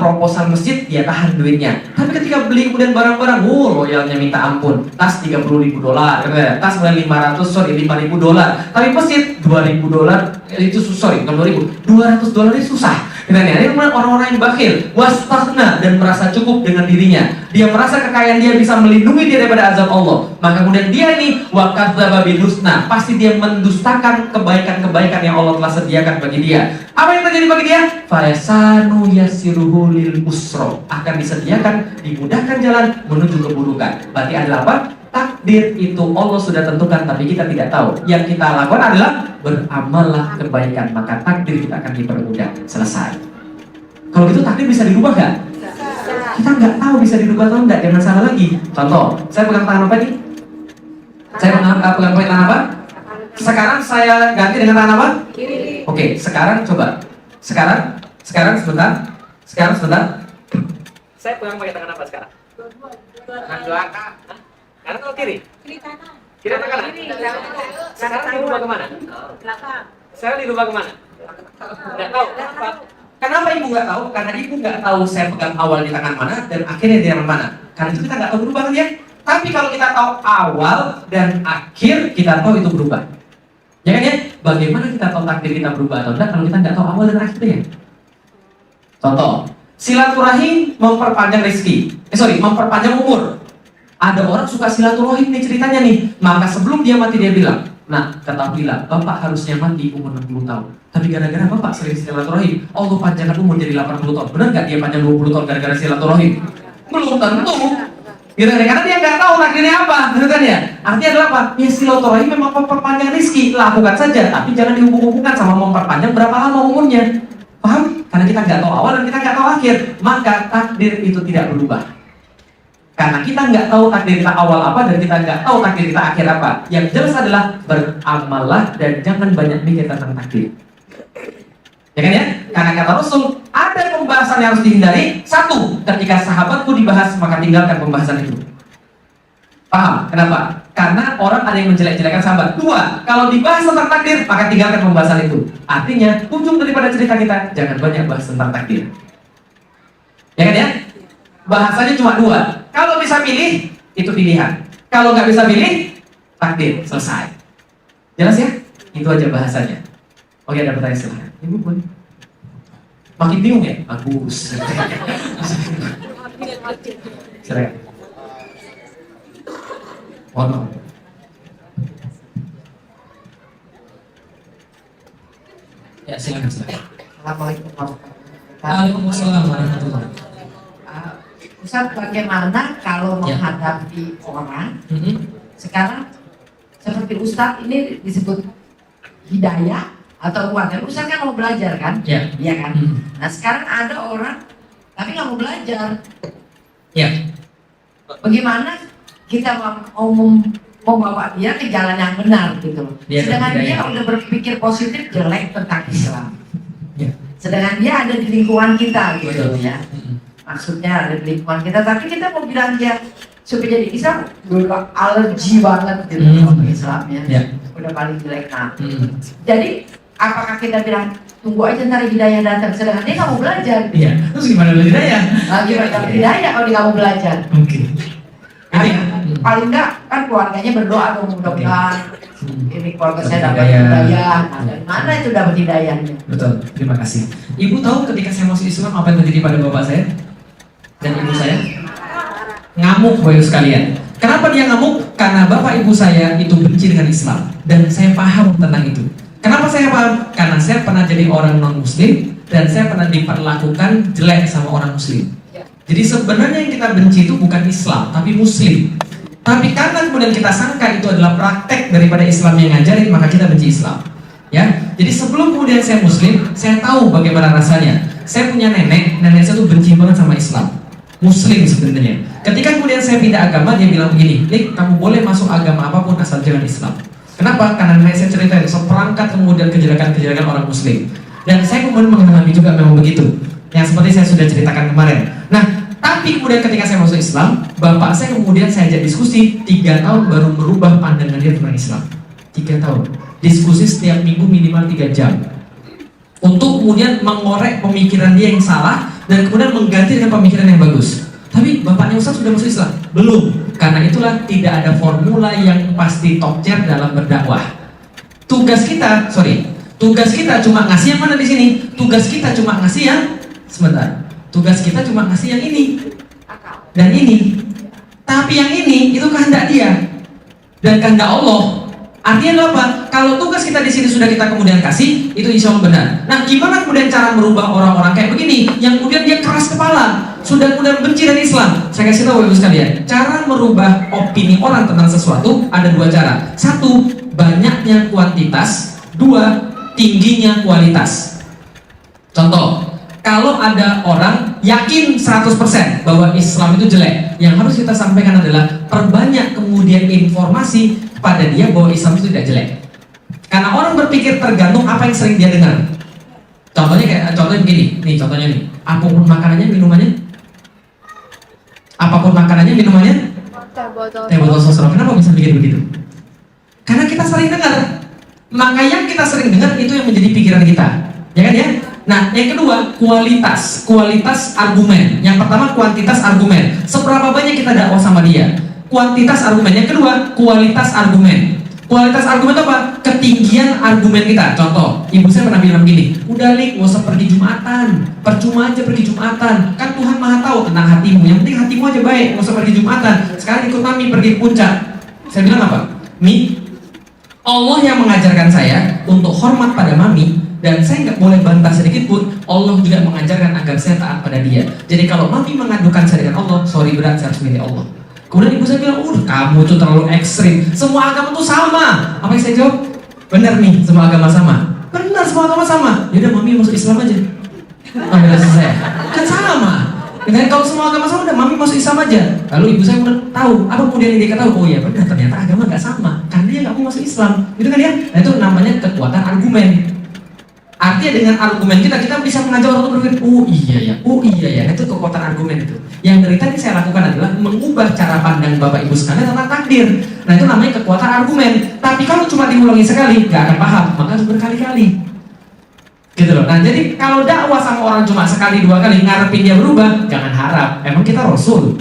[SPEAKER 2] proposal masjid, dia tahan duitnya. Tapi ketika beli kemudian barang-barang, loyalnya minta ampun. Tas $30.000, tas $5.000, tapi masjid $2.000 itu bukan $2.000 itu susah. Ini orang-orang yang bakhil, wastaghna, dan merasa cukup dengan dirinya. Dia merasa kekayaan dia bisa melindungi dia daripada azab Allah. Maka kemudian dia ini wakadzdzaba bil husna, pasti dia mendustakan kebaikan-kebaikan yang Allah telah sediakan bagi dia. Apa yang terjadi bagi dia? Fayasanu yassiruhu lil usra, akan disediakan, dimudahkan jalan menuju keburukan. Berarti adalah apa? Takdir itu Allah sudah tentukan, tapi kita tidak tahu. Yang kita lakukan adalah beramallah kebaikan, maka takdir kita akan dipermudah. Selesai. Kalau gitu takdir bisa dirubah nggak? Kita nggak tahu bisa dirubah atau enggak. Jangan salah lagi. Contoh, saya pegang tangan apa nih? Saya pegang tangan apa? Sekarang saya ganti dengan tangan apa? Kiri. Oke, sekarang coba. Sekarang sebentar. Saya pegang pakai tangan apa sekarang? Tangan belakang. Kanan atau kiri? Kiri kanan. Kiri atau kanan? Sekarang dirubah kemana? Belakang. Sekarang dirubah kemana? Nggak tahu. Kenapa ibu nggak tahu? Karena ibu nggak tahu saya pegang awal di tangan mana dan akhirnya di tangan mana. Karena itu kita nggak tahu berubah kan ya. Tapi kalau kita tahu awal dan akhir, kita tahu itu berubah. Bagaimana kita tahu takdir kita berubah atau tidak kalau kita nggak tahu awal dan akhirnya? Contoh, silaturahim memperpanjang rezeki. Memperpanjang umur. Ada orang suka silaturahim nih ceritanya nih. Maka sebelum dia mati dia bilang, nah ketahuilah, Bapak harusnya mati umur 60 tahun. Tapi gara-gara Bapak sering silaturahim, Allah panjangkan umur jadi 80 tahun. Benar nggak dia panjang 20 tahun gara-gara silaturahim? Belum tentu. Gitu kan? Karena dia nggak tahu takdirnya apa, gitu kan ya? Artinya adalah apa? Ya silaturahim memang memperpanjang rezeki, lakukan saja, tapi jangan dihubung-hubungkan sama memperpanjang berapa lama umurnya. Paham? Karena kita nggak tahu awal dan kita nggak tahu akhir, maka takdir itu tidak berubah. Karena kita nggak tahu takdir kita awal apa dan kita nggak tahu takdir kita akhir apa. Yang jelas adalah beramallah dan jangan banyak mikir tentang takdir. Ya kan ya? Karena kata Rasul, ada pembahasan yang harus dihindari. Satu, ketika sahabatku dibahas maka tinggalkan pembahasan itu. Paham? Kenapa? Karena orang ada yang menjelek-jelekan sahabat. Dua, kalau dibahas tentang takdir maka tinggalkan pembahasan itu. Artinya, ujung daripada cerita kita jangan banyak bahas tentang takdir. Ya kan ya? Bahasanya cuma dua. Kalau bisa pilih, itu pilihan. Kalau nggak bisa pilih, takdir, selesai. Jelas ya? Itu aja bahasanya. Oke, ada pertanyaan silahkan. Ibu boleh. Makin bingung ya? Bagus. Silakan. Waduh. Ya, silakan.
[SPEAKER 3] Assalamualaikum warahmatullahi wabarakatuh.
[SPEAKER 1] Waalaikumsalam warahmatullahi wabarakatuh.
[SPEAKER 3] Ustaz, bagaimana kalau
[SPEAKER 1] Ya.
[SPEAKER 3] menghadapi orang sekarang seperti Ustaz ini disebut hidayah atau kuat? Ustaz kan mau belajar kan?
[SPEAKER 1] Ya.
[SPEAKER 3] Iya kan? Nah sekarang ada orang tapi nggak mau belajar.
[SPEAKER 1] Ya.
[SPEAKER 3] Bagaimana kita mau membawa dia ke jalan yang benar gitu?
[SPEAKER 1] Dia
[SPEAKER 3] Sedangkan
[SPEAKER 1] hidayah.
[SPEAKER 3] dia udah berpikir positif jelek tentang Islam.
[SPEAKER 1] Ya.
[SPEAKER 3] Sedangkan dia ada di lingkungan kita gitu
[SPEAKER 1] Betul.
[SPEAKER 3] ya. Maksudnya ada di lingkungan kita, tapi kita mau bilang dia supaya jadi Islam udah alergi banget gitu sama Islamnya,
[SPEAKER 1] Ya.
[SPEAKER 3] udah paling jelek. Nah, jadi apakah kita bilang tunggu aja ntar hidayah datang, sedangkan dia nggak mau belajar?
[SPEAKER 1] Iya. Terus gimana belajar ya?
[SPEAKER 3] Nah, gimana dapat hidayah kalau dia nggak mau belajar?
[SPEAKER 1] Oke.
[SPEAKER 3] Paling nggak kan keluarganya berdoa dong mudah-mudahan ini keluarga saya dapat
[SPEAKER 1] Hidayah.
[SPEAKER 3] hidayah. Nah, dari mana itu dapat hidayahnya?
[SPEAKER 2] Betul, terima kasih. Ibu tahu ketika saya masuk Islam apa yang terjadi pada bapak saya dan ibu saya? Ngamuk, Bapak Ibu sekalian. Kenapa dia ngamuk? Karena bapak ibu saya itu benci dengan Islam dan saya paham tentang itu. Kenapa saya paham? Karena saya pernah jadi orang non muslim dan saya pernah diperlakukan jelek sama orang muslim. Jadi sebenarnya yang kita benci itu bukan Islam, tapi muslim. Tapi karena kemudian kita sangka itu adalah praktek daripada Islam yang ngajarin, maka kita benci Islam. Ya, jadi sebelum kemudian saya muslim, saya tahu bagaimana rasanya. Saya punya nenek saya tuh benci banget sama Islam. Muslim sebenarnya. Ketika kemudian saya pindah agama, dia bilang begini, "Lik, kamu boleh masuk agama apapun asal jangan Islam." Kenapa? Karena nenek saya ceritain seperangkat kemudian kejelekan-kejelekan orang muslim. Dan saya kemudian mengalami juga memang begitu. Yang seperti saya sudah ceritakan kemarin. Nah, tapi kemudian ketika saya masuk Islam, bapak saya kemudian saya ajak diskusi 3 tahun baru merubah pandangan dia tentang Islam. 3 tahun. Diskusi setiap minggu minimal 3 jam. Untuk kemudian mengorek pemikiran dia yang salah dan kemudian mengganti dengan pemikiran yang bagus. Tapi bapaknya Ustaz sudah masuk Islam? Belum. Karena itulah tidak ada formula yang pasti top tier dalam berdakwah. Tugas kita cuma ngasih yang mana di sini? Tugas kita cuma ngasih yang Tugas kita cuma ngasih yang ini dan ini. Tapi yang ini itu kehendak dia dan kehendak Allah. Artinya adalah apa? Kalau tugas kita di sini sudah kita kemudian kasih, itu insya Allah benar. Nah, gimana kemudian cara merubah orang-orang kayak begini, yang kemudian dia keras kepala, sudah kemudian benci dengan Islam? Saya kasih tahu ibu sekalian, cara merubah opini orang tentang sesuatu ada 2 cara. 1, banyaknya kuantitas. 2, tingginya kualitas. Contoh, kalau ada orang yakin 100% bahwa Islam itu jelek, yang harus kita sampaikan adalah perbanyak kemudian informasi pada dia bahwa Islam itu tidak jelek. Karena orang berpikir tergantung apa yang sering dia dengar. Contohnya begini, nih contohnya nih, apapun makanannya, minumannya, teh botol sosro. Kenapa bisa bikin begitu? Karena kita sering dengar. Maka yang kita sering dengar itu yang menjadi pikiran kita, ya kan ya? Nah, yang kedua, kualitas argumen. Yang pertama, kuantitas argumen. Seberapa banyak kita dakwah sama dia? Kuantitas argumen. Yang kedua, kualitas argumen. Kualitas argumen itu apa? Ketinggian argumen kita. Contoh, ibu saya pernah bilang gini, udah Lik, gak usah pergi Jumatan, percuma aja pergi Jumatan, kan Tuhan maha tahu tentang hatimu, yang penting hatimu aja baik, gak usah pergi Jumatan. Sekarang ikut Mami pergi ke puncak. Saya bilang apa? Mi, Allah yang mengajarkan saya untuk hormat pada Mami, dan saya nggak boleh bantah sedikit pun. Allah juga mengajarkan agar saya taat pada Dia. Jadi kalau Mami mengadukan saya dengan Allah, sorry berat, saya harus milih Allah. Kemudian ibu saya bilang, kamu tuh terlalu ekstrim. Semua agama tuh sama. Apa yang saya jawab? Benar nih, semua agama sama. Benar, semua agama sama. Yaudah, Mami masuk Islam aja. Ambil saya. Kan sama. Dan kalau semua agama sama, udah Mami masuk Islam aja. Lalu ibu saya kemudian tahu. Apa kemudian dia ketahui? Oh iya benar, ternyata agama nggak sama. Karena dia nggak mau masuk Islam. Gitu kan ya? Nah itu namanya kekuatan argumen. Artinya dengan argumen kita bisa mengajak orang untuk berpikir, oh iya ya, itu kekuatan argumen itu. Yang dari tadi saya lakukan adalah mengubah cara pandang Bapak Ibu sekalian tentang takdir. Nah itu namanya kekuatan argumen. Tapi kalau cuma diulangi sekali, nggak akan paham, maka harus berkali-kali. Gitu loh. Nah jadi kalau dakwah sama orang cuma sekali dua kali ngarepin dia berubah, jangan harap. Emang kita Rasul.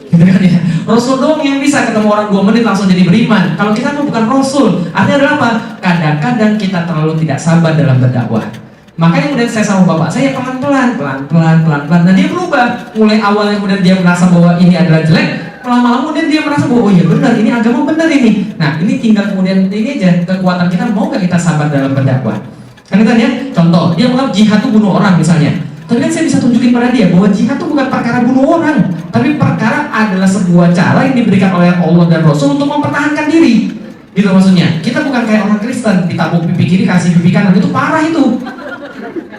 [SPEAKER 2] Gitu kan ya. Rasul doang yang bisa ketemu orang 2 menit langsung jadi beriman. Kalau kita bukan Rasul, artinya adalah apa? Kadang-kadang kita terlalu tidak sabar dalam berdakwah. Makanya kemudian saya sama bapak saya pelan-pelan. Nah dia berubah. Mulai awalnya kemudian dia merasa bahwa ini adalah jelek, lama-lama kemudian dia merasa bahwa oh iya benar, ini agama benar ini. Nah ini tinggal kemudian ini aja kekuatan kita, mau gak kita sabar dalam berdakwah. Kan itu ya, contoh dia menganggap jihad itu bunuh orang misalnya. Tapi kan saya bisa tunjukin pada dia bahwa jihad itu bukan perkara bunuh orang, tapi perkara adalah sebuah cara yang diberikan oleh Allah dan Rasul untuk mempertahankan diri. Gitu maksudnya. Kita bukan kayak orang Kristen, ditabuk pipi kiri kasih pipi kanan, itu parah itu.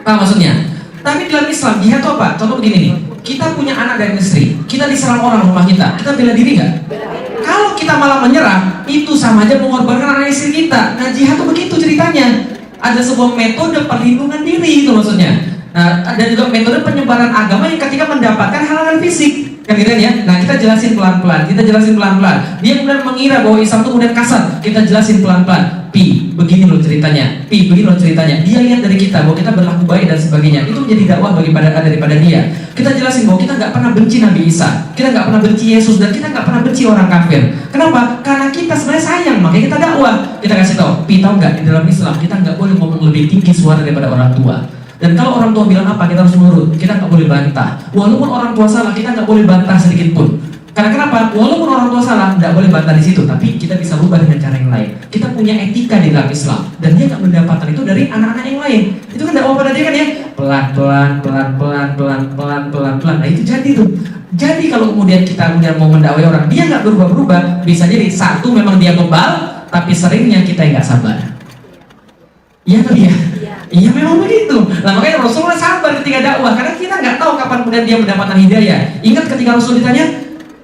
[SPEAKER 2] Nah maksudnya. Tapi dalam Islam jihad itu apa? Contoh begini nih. Kita punya anak dan istri, kita diserang orang rumah kita bela diri nggak? Kalau kita malah menyerah, itu sama aja mengorbankan anak istri kita. Nah jihad itu begitu ceritanya. Ada sebuah metode perlindungan diri itu maksudnya. Nah, ada juga metode penyebaran agama yang ketika mendapatkan halangan fisik, kan gitu ya. Nah, kita jelasin pelan-pelan. Dia kemudian mengira bahwa Islam itu kemudian kasar. Kita jelasin pelan-pelan. Begini loh ceritanya. Dia lihat dari kita bahwa kita berlaku baik dan sebagainya. Itu menjadi dakwah daripada dia. Kita jelasin bahwa kita nggak pernah benci Nabi Isa, kita nggak pernah benci Yesus, dan kita nggak pernah benci orang kafir. Kenapa? Karena kita sebenarnya sayang, makanya kita dakwah. Kita kasih tahu, tahu nggak di dalam Islam kita nggak boleh ngomong lebih tinggi suara daripada orang tua. Dan kalau orang tua bilang apa, kita harus nurut. Kita nggak boleh bantah. Walaupun orang tua salah, kita nggak boleh bantah sedikit pun. Karena kenapa? Walaupun orang tua salah, nggak boleh bantah di situ. Tapi kita bisa ubah dengan cara yang lain. Kita punya etika di dalam Islam, dan dia nggak mendapatkan itu dari anak-anak yang lain. Itu kan dakwah pada dia kan ya. Pelan-pelan. Nah itu jadi tuh. Jadi kalau kemudian kita mau mendakwai orang, dia nggak berubah-berubah, bisa jadi satu memang dia bebal, tapi seringnya kita nggak sabar. Iya atau iya? Iya memang begitu. Nah makanya Rasulullah sabar ketika dakwah, karena kita nggak tahu kapan kemudian dia mendapatkan hidayah. Ingat ketika Rasul ditanya,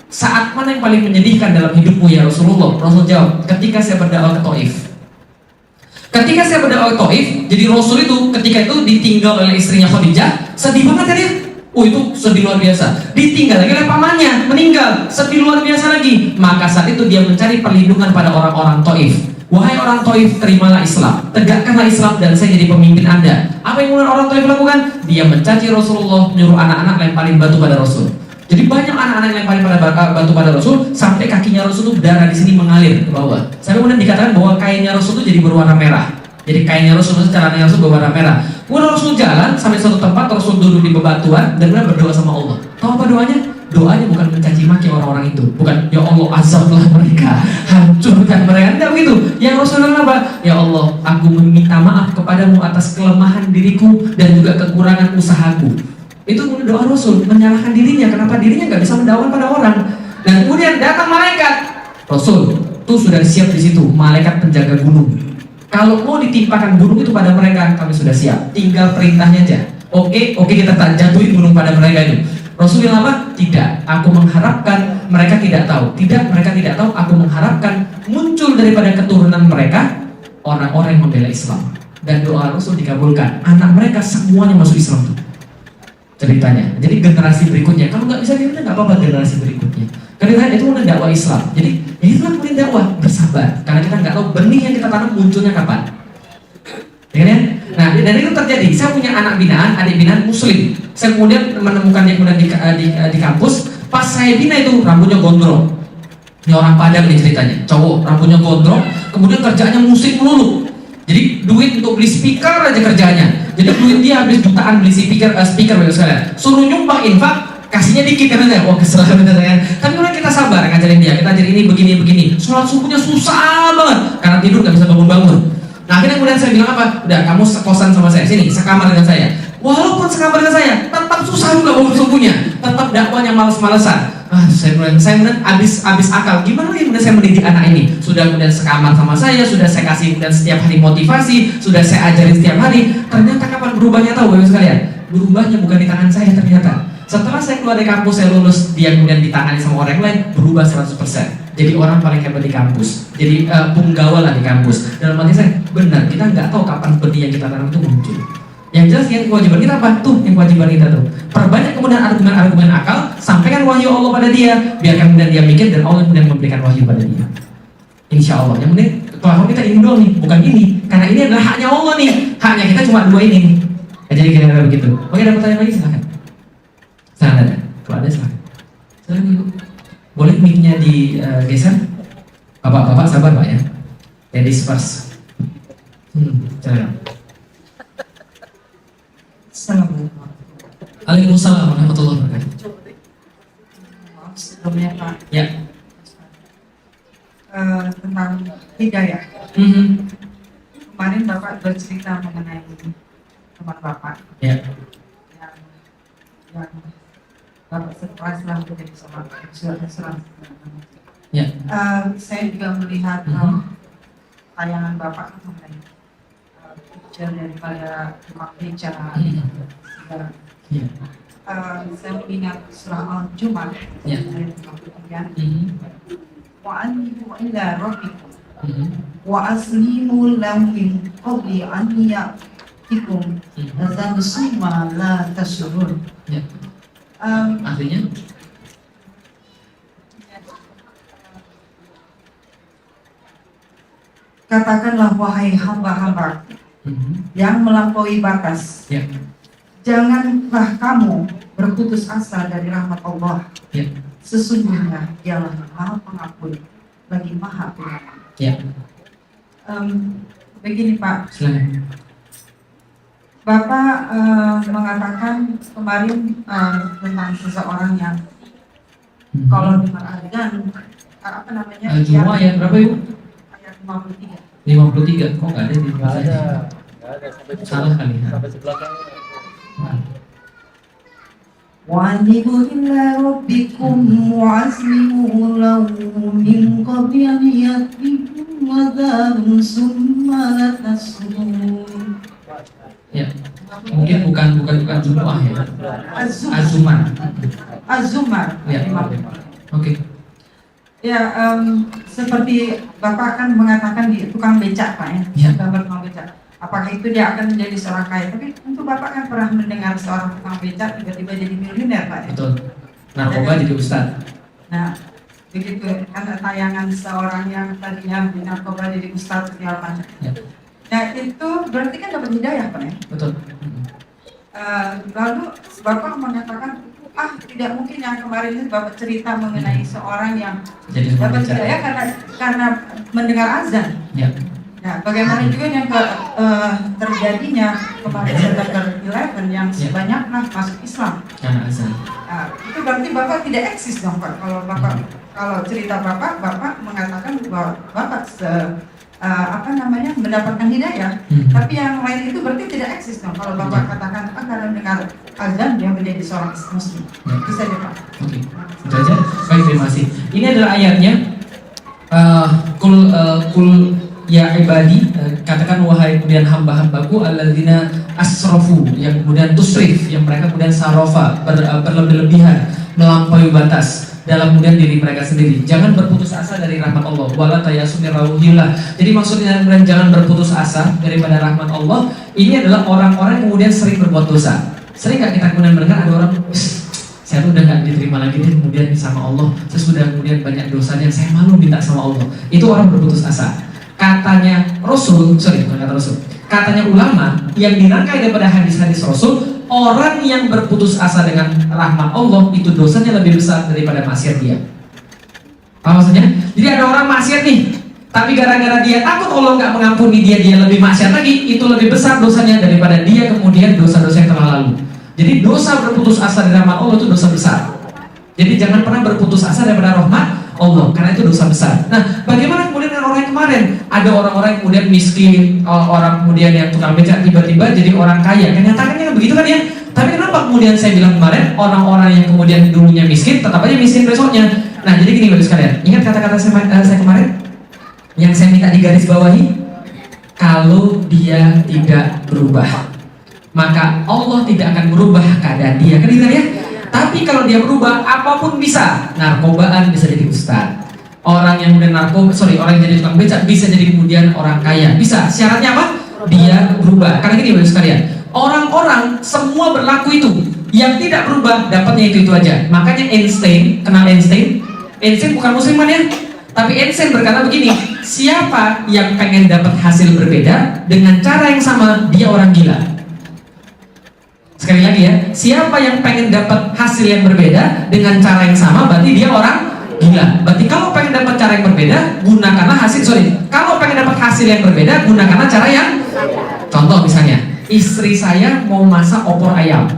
[SPEAKER 2] saat mana yang paling menyedihkan dalam hidupmu ya Rasulullah? Rasul jawab, ketika saya berdakwah ke Taif. Ketika saya berdakwah ke Taif, jadi Rasul itu ketika itu ditinggal oleh istrinya Khadijah, sedih banget kan ya? Oh itu sedih luar biasa. Ditinggal lagi oleh pamannya, meninggal, sedih luar biasa lagi. Maka saat itu dia mencari perlindungan pada orang-orang Taif. Wahai orang Taif, terimalah Islam, tegakkanlah Islam dan saya jadi pemimpin Anda. Apa yang orang Taif lakukan? Dia mencaci Rasulullah, menyuruh anak-anak lemparin batu pada Rasul. Jadi banyak anak-anak yang lemparin batu pada Rasul, sampai kakinya Rasul itu berdarah di sini mengalir ke bawah. Sampai kemudian dikatakan bahwa kainnya Rasul itu jadi berwarna merah. Jadi kainnya Rasul itu celananya Rasul berwarna merah. Kemudian Rasul jalan sampai suatu tempat, Rasul duduk di bebatuan dan kemudian berdoa sama Allah. Tahu apa doanya? Doanya bukan mencaci maki orang-orang itu, bukan ya Allah azablah mereka, hancurkan mereka, tidak begitu. Yang Rasulullah apa? Ya Allah, aku meminta maaf kepadamu atas kelemahan diriku dan juga kekurangan usahaku. Itu kemudian doa Rasul, menyalahkan dirinya, kenapa dirinya nggak bisa mendakwakan pada orang. Dan kemudian datang malaikat, Rasul tuh sudah siap di situ, malaikat penjaga gunung. Kalau mau ditimpakan gunung itu pada mereka, kami sudah siap, tinggal perintahnya aja. Oke, kita tak jatuhin gunung pada mereka itu. Rasul bilang apa? Tidak, aku mengharapkan mereka tidak tahu. Tidak, mereka tidak tahu. Aku mengharapkan muncul daripada keturunan mereka orang-orang yang membela Islam. Dan doa Rasul dikabulkan. Anak mereka semuanya masuk Islam tuh. Ceritanya. Jadi generasi berikutnya, kalau nggak bisa dirinya nggak apa-apa generasi berikutnya. Karena itu udah dakwah Islam. Jadi ya itulah kemudian dakwah, bersabar. Karena kita nggak tahu benih yang kita tanam munculnya kapan. Ya kan? Nah, dan itu terjadi. Saya punya anak binaan, adik binaan Muslim. Saya kemudian menemukan dia kemudian di kampus. Pas saya bina itu rambutnya gondrong. Ini orang Padang nih ceritanya. Cowok, rambutnya gondrong. kemudian kerjaannya musik melulu. Jadi duit untuk beli speaker aja kerjanya. Jadi duit dia habis jutaan beli speaker sekalian. Suruh nyumbang infak, kasihnya dikit katanya. Wah kesel bener kan. Tapi orang kita sabar ngajarin dia, kita ajarin ini begini. Sholat subuhnya susah banget karena tidur nggak bisa bangun. Nah akhirnya kemudian saya bilang apa? Udah kamu sekosan sama saya, sini sekamar dengan saya. Walaupun sekamar dengan saya, tetap susah juga bangun subuhnya. Tetap dakwanya males-malesan. Saya kemudian abis akal. Gimana ya kemudian saya mendidik anak ini? Sudah kemudian sekamar sama saya, sudah saya kasih kemudian setiap hari motivasi, sudah saya ajarin setiap hari. Ternyata kapan berubahnya tahu Bapak sekalian? Berubahnya bukan di tangan saya ternyata. Setelah saya keluar dari kampus, saya lulus, dia kemudian ditangani sama orang lain, berubah 100%. Jadi orang paling hebat di kampus. Jadi punggawa lah di kampus. Dalam arti saya, benar, kita nggak tahu kapan benih yang kita tanam itu muncul. Yang jelas yang kewajiban kita apa? Tuh yang kewajiban kita tuh. Perbanyak kemudian argumen-argumen akal, sampaikan wahyu Allah pada dia, biarkan kemudian dia mikir dan Allah kemudian memberikan wahyu pada dia. Insya Allah. Yang penting kalau kita ini doang nih, bukan ini. Karena ini adalah haknya Allah nih. Haknya kita cuma 2 ini nih. Jadi kira-kira begitu. Oke, ada pertanyaan lagi silahkan. Silahkan ada. Kalau ada silahkan. Silahkan Ibu. Boleh mic-nya digeser? Bapak-bapak sabar Pak ya. Ladies first. Silahkan.
[SPEAKER 3] Assalamualaikum.
[SPEAKER 2] Waalaikumsalam warahmatullahi wabarakatuh.
[SPEAKER 3] Sebelumnya Pak,
[SPEAKER 2] Ya.
[SPEAKER 3] tentang hidayah.
[SPEAKER 2] Mhm.
[SPEAKER 3] Kemarin Bapak bercerita mengenai teman Bapak
[SPEAKER 2] Ya.
[SPEAKER 3] yang Bapak surprise lah untuk jadi seorang.
[SPEAKER 2] Ya.
[SPEAKER 3] Saya juga melihat tayangan Bapak mengenai picture daripada rumah gereja.
[SPEAKER 2] Ya.
[SPEAKER 3] Saya mengingat surah Al-Jum'ah
[SPEAKER 2] Ya.
[SPEAKER 3] ayat 53.
[SPEAKER 2] Mhm.
[SPEAKER 3] Wa anibu ila rabbikum
[SPEAKER 2] Mhm.
[SPEAKER 3] wa aslimu lahu min qabli an ya'tikum azab summa la tasurun.
[SPEAKER 2] Ya. Artinya?
[SPEAKER 3] Katakanlah wahai hamba-hamba
[SPEAKER 2] Mhm.
[SPEAKER 3] yang melampaui batas,
[SPEAKER 2] Ya.
[SPEAKER 3] janganlah kamu berputus asa dari rahmat Allah.
[SPEAKER 2] Ya.
[SPEAKER 3] Sesungguhnya Dialah Maha Pengampun lagi Maha Penyayang.
[SPEAKER 2] Ya.
[SPEAKER 3] Begini Pak,
[SPEAKER 2] Silakan.
[SPEAKER 3] Bapak mengatakan kemarin tentang seseorang yang
[SPEAKER 2] Mhm.
[SPEAKER 3] kalau dengar adzan apa namanya?
[SPEAKER 2] Jumlah ayat berapa Ibu?
[SPEAKER 3] Ayat 53.
[SPEAKER 2] 53. Kok nggak ada di
[SPEAKER 4] Nggak
[SPEAKER 2] saya?
[SPEAKER 4] ada, nggak ada
[SPEAKER 2] Salah kali.
[SPEAKER 4] sampai sebelah kan.
[SPEAKER 3] Wa anibu ila rabbikum wa aslimu lahu min qabli an ya'tikum adzabun summa la tasurun.
[SPEAKER 2] Ya. Mungkin bukan Jumlah ya. Azumar.
[SPEAKER 3] Az-Zumar.
[SPEAKER 2] Ya. Oke.
[SPEAKER 3] Ya, seperti Bapak kan mengatakan di tukang becak Pak ya,
[SPEAKER 2] Ya.
[SPEAKER 3] gambar tukang becak. Apakah itu dia akan menjadi seorang kaya? Tapi tentu Bapak kan pernah mendengar seorang tukang becak tiba-tiba jadi miliuner Pak ya.
[SPEAKER 2] Betul. Narkoba jadi ustaz.
[SPEAKER 3] Nah, begitu kan tayangan seorang yang tadinya narkoba jadi ustaz segala macam.
[SPEAKER 2] Ya.
[SPEAKER 3] Nah itu berarti kan dapat hidayah Pak ya.
[SPEAKER 2] Betul.
[SPEAKER 3] Lalu Bapak mengatakan tidak mungkin yang kemarin itu Bapak cerita mengenai seorang yang
[SPEAKER 2] Jadi
[SPEAKER 3] dapat
[SPEAKER 2] semua
[SPEAKER 3] hidayah karena mendengar azan.
[SPEAKER 2] Ya.
[SPEAKER 3] Nah, bagaimana juga yang terjadinya kemarin September 11 yang sebanyaklah masuk Islam.
[SPEAKER 2] Karena azan.
[SPEAKER 3] Nah, itu berarti Bapak tidak eksis dong Pak. Kalau cerita Bapak mengatakan bahwa Bapak mendapatkan hidayah. Tapi yang lain itu berarti tidak eksis dong. Kalau Bapak katakan karena mendengar azan dia menjadi seorang muslim. Bisa deh Pak.
[SPEAKER 2] Oke. Itu aja. Baik, terima kasih. Ini adalah ayatnya. Kul ya ibadi, katakan wahai kemudian hamba-hambaku alladzina asrafu, yang kemudian tusrif, yang mereka kemudian sarofa, berlebih-lebihan, melampaui batas dalam kemudian diri mereka sendiri. Jangan berputus asa dari rahmat Allah. Wala tayasu min rauhillah. Jadi maksudnya kemudian jangan berputus asa daripada rahmat Allah. Ini adalah orang-orang yang kemudian sering berbuat dosa. Sering nggak kita kemudian mendengar ada orang, saya tuh udah nggak diterima lagi deh kemudian sama Allah. Saya sudah kemudian banyak dosanya, saya malu minta sama Allah. Itu orang berputus asa. Katanya Rasul, bukan kata Rasul. Katanya ulama yang dirangkai daripada hadis-hadis Rasul, orang yang berputus asa dengan rahmat Allah itu dosanya lebih besar daripada maksiat dia. Apa maksudnya? Jadi ada orang maksiat nih, Tapi gara-gara dia takut Allah nggak mengampuni dia lebih maksiat lagi, itu lebih besar dosanya daripada dia kemudian dosa-dosa yang telah lalu. Jadi dosa berputus asa dari rahmat Allah itu dosa besar. Jadi jangan pernah berputus asa daripada rahmat Allah, karena itu dosa besar. Nah, bagaimana kemudian dengan orang yang kemarin? Ada orang-orang yang kemudian miskin, orang kemudian yang tukang becak tiba-tiba jadi orang kaya. Kenyataannya kan begitu kan ya? Tapi kenapa kemudian saya bilang kemarin orang-orang yang kemudian dulunya miskin tetap aja miskin besoknya? Nah, jadi gini Bapak sekalian, ingat kata-kata saya kemarin? Yang saya minta digaris bawahi, kalau dia tidak berubah, maka Allah tidak akan berubah keadaan dia, kan gitu ya? Tapi kalau dia berubah, apapun bisa. Narkobaan bisa jadi ustaz. Orang yang kemudian orang yang jadi tukang becak bisa jadi kemudian orang kaya. Bisa. Syaratnya apa? Dia berubah. Karena gini Bapak sekalian, orang-orang semua berlaku itu. Yang tidak berubah dapatnya itu aja. Makanya Einstein, kenal Einstein? Einstein bukan musliman ya. Tapi Einstein berkata begini, siapa yang pengen dapat hasil berbeda dengan cara yang sama, dia orang gila. Sekali lagi ya, siapa yang pengen dapat hasil yang berbeda dengan cara yang sama, berarti dia orang gila. Berarti kalau pengen dapat cara yang berbeda, gunakanlah kalau pengen dapat hasil yang berbeda, gunakanlah cara yang contoh misalnya, istri saya mau masak opor ayam.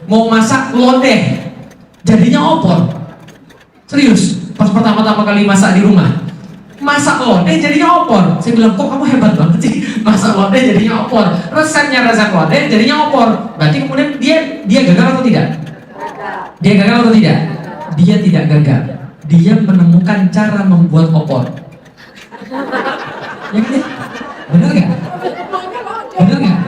[SPEAKER 2] Mau masak lodeh, jadinya opor. Serius, pas pertama-tama kali masak di rumah, masak lodeh jadinya opor. Saya bilang, kok kamu hebat banget sih, masak lodeh jadinya opor. Resep lodeh jadinya opor. Berarti kemudian dia gagal atau tidak? Dia gagal atau tidak? Dia tidak gagal. Dia menemukan cara membuat opor. Ya kan ya? Benar nggak? Benar nggak?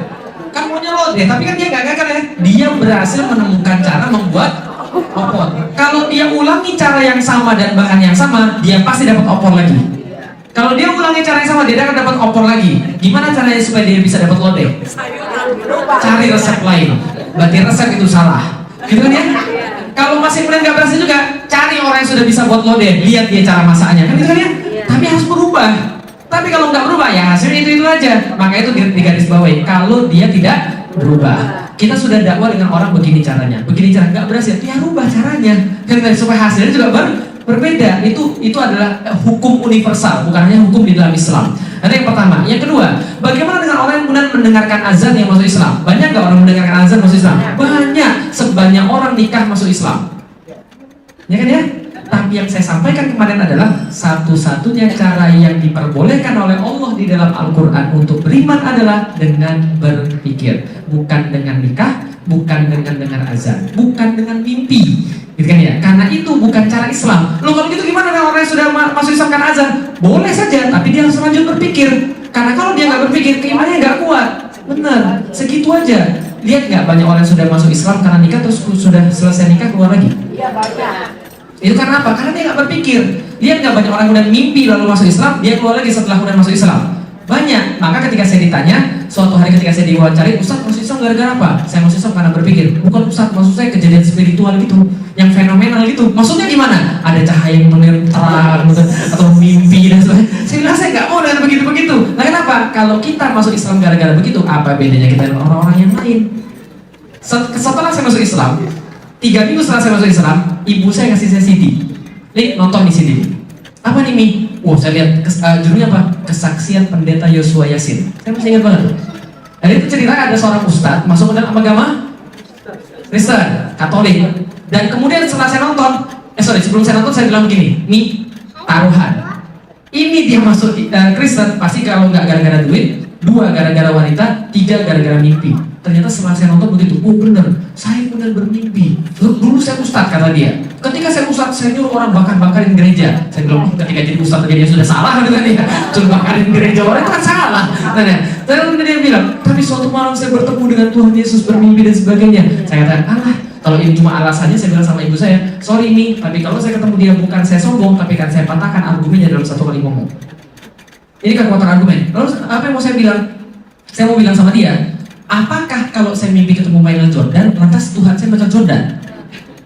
[SPEAKER 2] Kan maunya lodeh, tapi kan dia nggak gagal ya. Dia berhasil menemukan cara membuat opor. Kalau dia ulangi cara yang sama dan bahan yang sama, dia pasti dapat opor lagi. Kalau dia ulangi cara yang sama, dia akan dapat opor lagi. Gimana caranya supaya dia bisa dapat lodeh? Cari resep lain. Berarti resep itu salah. Gitu kan ya? Kalau masih kemudian nggak berhasil juga, cari orang yang sudah bisa buat lodeh. Lihat dia cara masaknya. Kan gitu kan ya? Tapi harus berubah. Tapi kalau nggak berubah, ya hasilnya itu aja. Makanya itu digarisbawahi. Kalau dia tidak berubah. Kita sudah dakwah dengan orang begini caranya, nggak berhasil, ya rubah caranya, supaya hasilnya juga berbeda. Itu adalah hukum universal, bukan hanya hukum di dalam Islam. Ada yang pertama. Yang kedua, bagaimana dengan orang yang kemudian mendengarkan azan yang masuk Islam? Banyak nggak orang mendengarkan azan masuk Islam? Banyak, sebanyak orang nikah masuk Islam. Ya kan ya? Tapi yang saya sampaikan kemarin adalah satu-satunya cara yang diperbolehkan oleh Allah di dalam Al-Quran untuk beriman adalah dengan berpikir, bukan dengan nikah, bukan dengan dengar azan, bukan dengan mimpi, gitu kan ya? Karena itu bukan cara Islam. Loh kalau gitu gimana dengan orang yang sudah masuk Islam karena azan? Boleh saja, tapi dia harus lanjut berpikir. Karena kalau dia nggak berpikir, keimanannya nggak kuat. Benar, segitu aja. Lihat nggak banyak orang yang sudah masuk Islam karena nikah terus sudah selesai nikah keluar lagi?
[SPEAKER 3] Iya banyak.
[SPEAKER 2] Itu karena apa? Karena dia nggak berpikir. Lihat nggak banyak orang kemudian mimpi lalu masuk Islam, dia keluar lagi setelah kemudian masuk Islam. Banyak. Maka ketika saya ditanya, suatu hari ketika saya diwawancari, Ustaz masuk Islam gara-gara apa? Saya masuk Islam karena berpikir. Bukan Ustaz, maksud saya kejadian spiritual gitu, yang fenomenal gitu. Maksudnya gimana? Ada cahaya yang menurun terang atau mimpi dan sebagainya. Saya bilang saya nggak mau dengan begitu-begitu. Nah kenapa? Kalau kita masuk Islam gara-gara begitu, apa bedanya kita dengan orang-orang yang lain? Setelah saya masuk Islam, 3 minggu setelah saya masuk Islam, ibu saya ngasih saya CD. Nih, nonton di sini. Apa nih, Mi? Saya lihat judulnya apa? Kesaksian Pendeta Yosua Yasin. Saya masih ingat banget. Dan itu cerita ada seorang ustadz masuk ke dalam agama Kristen, Katolik. Dan kemudian setelah saya nonton, sebelum saya nonton saya bilang begini, Mi, taruhan. Ini dia masuk Kristen, pasti kalau nggak gara-gara duit, 2 gara-gara wanita, 3 gara-gara mimpi. Ternyata setelah saya nonton begitu, oh bener, saya benar bermimpi. Dulu saya ustadz, kata dia. Ketika saya ustadz, saya nyuruh orang bakar-bakarin gereja. Saya bilang, ketika jadi ustadz dia sudah salah, gitu kan dia. Suruh bakarin gereja orang itu kan salah. Terus dia bilang, tapi suatu malam saya bertemu dengan Tuhan Yesus bermimpi dan sebagainya. Saya katakan, alah, kalau ini cuma alasannya, saya bilang sama ibu saya, sorry nih, tapi kalau saya ketemu dia bukan saya sombong, tapi kan saya patahkan argumennya dalam 1 kali ngomong. Ini kan kotor argumen. Lalu apa yang mau saya bilang? Saya mau bilang sama dia, apakah kalau saya mimpi ketemu Michael Jordan, lantas Tuhan saya Michael Jordan?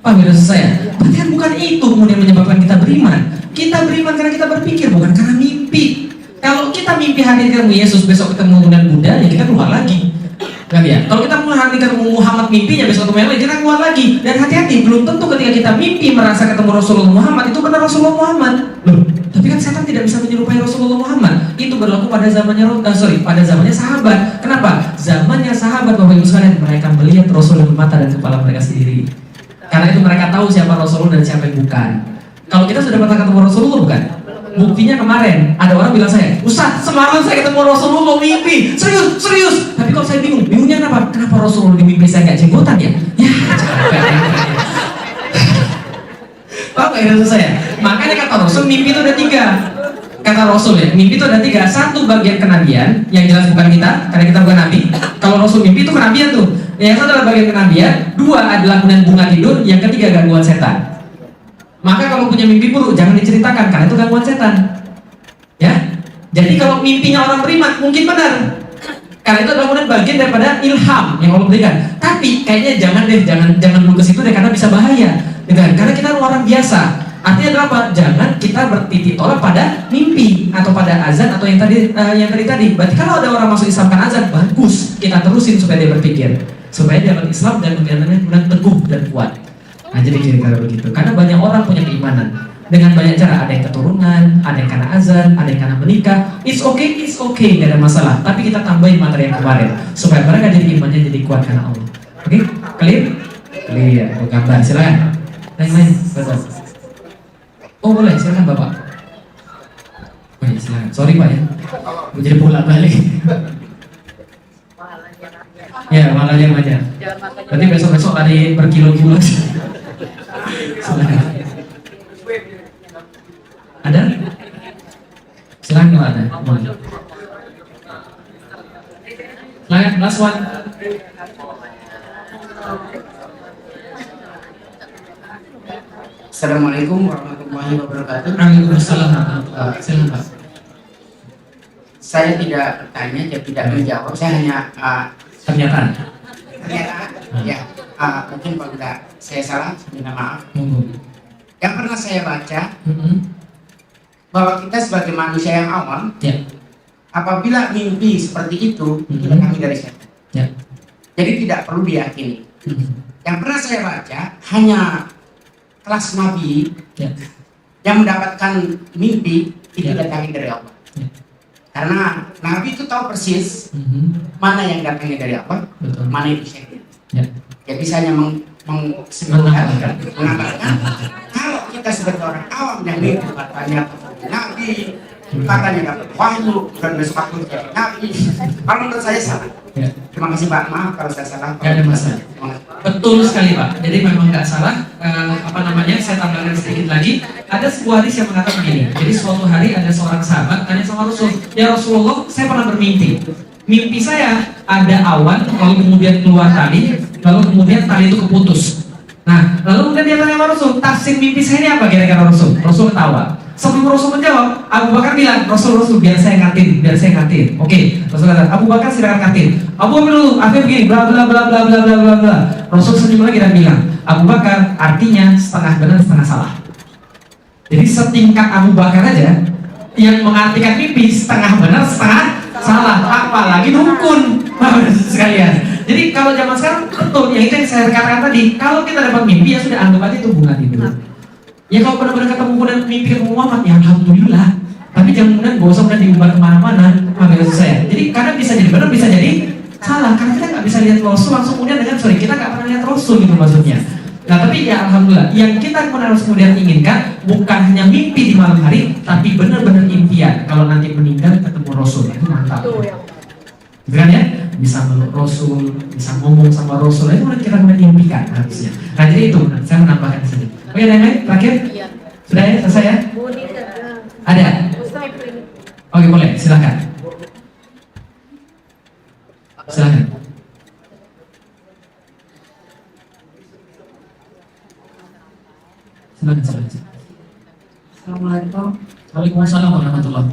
[SPEAKER 2] Paham ya saya? Berarti kan bukan itu kemudian menyebabkan kita beriman. Kita beriman karena kita berpikir, bukan karena mimpi. Kalau kita mimpi hari ini ketemu Yesus, besok ketemu dengan Buddha, ya kita keluar lagi. Kan ya? Kalau kita hari ini ketemu Muhammad mimpinya, besok ketemu yang lain, kita keluar lagi. Dan hati-hati, belum tentu ketika kita mimpi merasa ketemu Rasulullah Muhammad, itu benar Rasulullah Muhammad. Loh, Tapi kan setan tidak bisa menyerupai Rasulullah Muhammad. Itu berlaku pada pada zamannya sahabat. Kenapa? Zamannya sahabat, Bapak Ibu sekalian, mereka melihat Rasul dengan mata dan kepala mereka sendiri. Karena itu mereka tahu siapa Rasulullah dan siapa yang bukan. Kalau kita sudah pernah ketemu Rasulullah bukan? Buktinya kemarin ada orang bilang saya, Ustaz, semalam saya ketemu Rasulullah mimpi, serius. Tapi kalau saya bingungnya kenapa? Kenapa Rasulullah di mimpi saya nggak jenggotan ya? Ya, Paham nggak maksud saya? Makanya kata Rasul, mimpi itu ada 3. Kata Rasul ya, mimpi itu ada 3. 1 bagian kenabian, yang jelas bukan kita, karena kita bukan nabi. Kalau Rasul mimpi itu kenabian tuh. Yang 1 adalah bagian kenabian, 2 adalah kemudian bunga tidur, yang 3 gangguan setan. Maka kalau punya mimpi buruk jangan diceritakan, karena itu gangguan setan. Ya, jadi kalau mimpinya orang beriman mungkin benar, karena itu adalah kemudian bagian daripada ilham yang Allah berikan. Tapi kayaknya jangan dulu ke situ deh, karena bisa bahaya. Karena kita orang biasa. Artinya adalah apa? Jangan kita bertitik tolak pada mimpi atau pada azan atau yang tadi. Berarti kalau ada orang masuk Islam kan azan, bagus, kita terusin supaya dia berpikir, supaya dia Islam dan kemudian teguh dan kuat. Nah, jadi kira-kira begitu. Karena banyak orang punya keimanan dengan banyak cara. Ada yang keturunan, ada yang karena azan, ada yang karena menikah. It's okay, nggak ada masalah. Tapi kita tambahin materi yang kemarin supaya mereka jadi imannya jadi kuat karena Allah. Oke, clear? Clear. Gambar, silakan. Lain-lain, Bapak. Oh boleh, silakan Bapak. Oh ya, silakan. Sorry Pak ya, mau jadi bolak balik. Ya, malah yang aja. Berarti besok-besok lari berkilo-kilo. Silakan. Ada? Silakan kalau ada. Silakan, last one.
[SPEAKER 4] Assalamualaikum warahmatullahi wabarakatuh.
[SPEAKER 2] Waalaikumsalam warahmatullahi wabarakatuh. Silakan Pak.
[SPEAKER 4] Saya tidak bertanya, tidak menjawab. Saya hanya
[SPEAKER 2] Pernyataan.
[SPEAKER 4] ya, mungkin kalau tidak saya salah, minta maaf.
[SPEAKER 2] Monggo.
[SPEAKER 4] Yang pernah saya baca bahwa kita sebagai manusia yang awam,
[SPEAKER 2] Ya.
[SPEAKER 4] apabila mimpi seperti itu kami dari setan.
[SPEAKER 2] Ya.
[SPEAKER 4] Jadi tidak perlu diyakini. Yang pernah saya baca hanya kelas Nabi
[SPEAKER 2] Ya.
[SPEAKER 4] yang mendapatkan mimpi itu
[SPEAKER 2] Ya.
[SPEAKER 4] datangnya dari Allah.
[SPEAKER 2] Ya.
[SPEAKER 4] Karena Nabi itu tahu persis mana yang datangnya dari Allah,
[SPEAKER 2] Betul.
[SPEAKER 4] mana itu syaitan.
[SPEAKER 2] Ya.
[SPEAKER 4] Jadi saya menambahkan kalau kita sebagai orang awam yang mimpi katanya Nabi, katanya dapat wahyu dan besok aku jadi Nabi. Kalau menurut saya salah.
[SPEAKER 2] Ya.
[SPEAKER 4] Terima kasih Pak, maaf kalau saya salah.
[SPEAKER 2] Nggak ada masalah. Betul sekali Pak. Jadi memang nggak salah. Saya tambahkan sedikit lagi. Ada sebuah hadis yang mengatakan begini. Jadi suatu hari ada seorang sahabat tanya sama Rasul, ya Rasulullah, saya pernah bermimpi. Mimpi saya ada awan, lalu kemudian keluar tali, lalu kemudian tali itu keputus. Nah, lalu kemudian dia tanya sama Rasul, tafsir mimpi saya ini apa kira-kira Rasul? Rasul ketawa. Sebelum Rasul menjawab, Abu Bakar bilang, Rasul biar saya ngatin. Oke, Rasul kata, Abu Bakar silakan ngatin. Abu Bakar dulu, akhirnya begini, bla bla bla bla bla bla bla bla. Rasul senyum lagi dan bilang, Abu Bakar artinya setengah benar setengah salah. Jadi setingkat Abu Bakar aja yang mengartikan mimpi setengah benar setengah salah, apalagi dukun sekalian. Jadi kalau zaman sekarang betul, yang itu yang saya katakan tadi, kalau kita dapat mimpi ya sudah anggap aja itu bunga tidur. Ya kalau benar-benar ketemu kemudian mimpi ketemu Muhammad, ya alhamdulillah. Tapi jangan kemudian gak usah kemudian diumbar kemana-mana, maksud saya. Jadi kadang bisa jadi benar, bisa jadi salah. Karena kita nggak bisa lihat Rasul langsung kemudian dengan kita nggak pernah lihat Rasul gitu maksudnya. Nah tapi ya alhamdulillah, yang kita harus kemudian inginkan bukan hanya mimpi di malam hari, tapi benar-benar impian. Kalau nanti meninggal ketemu Rasul, itu mantap. Bukan ya? Bisa meluk Rasul, bisa ngomong sama Rasul, itu kita kemudian impikan harusnya. Nah jadi itu, saya menambahkan di sini. Oke, yang terakhir? Sudah ya, selesai ya? Ada? Oke, boleh, silakan. Silakan. Silakan.
[SPEAKER 3] Assalamualaikum.
[SPEAKER 2] Waalaikumsalam warahmatullahi.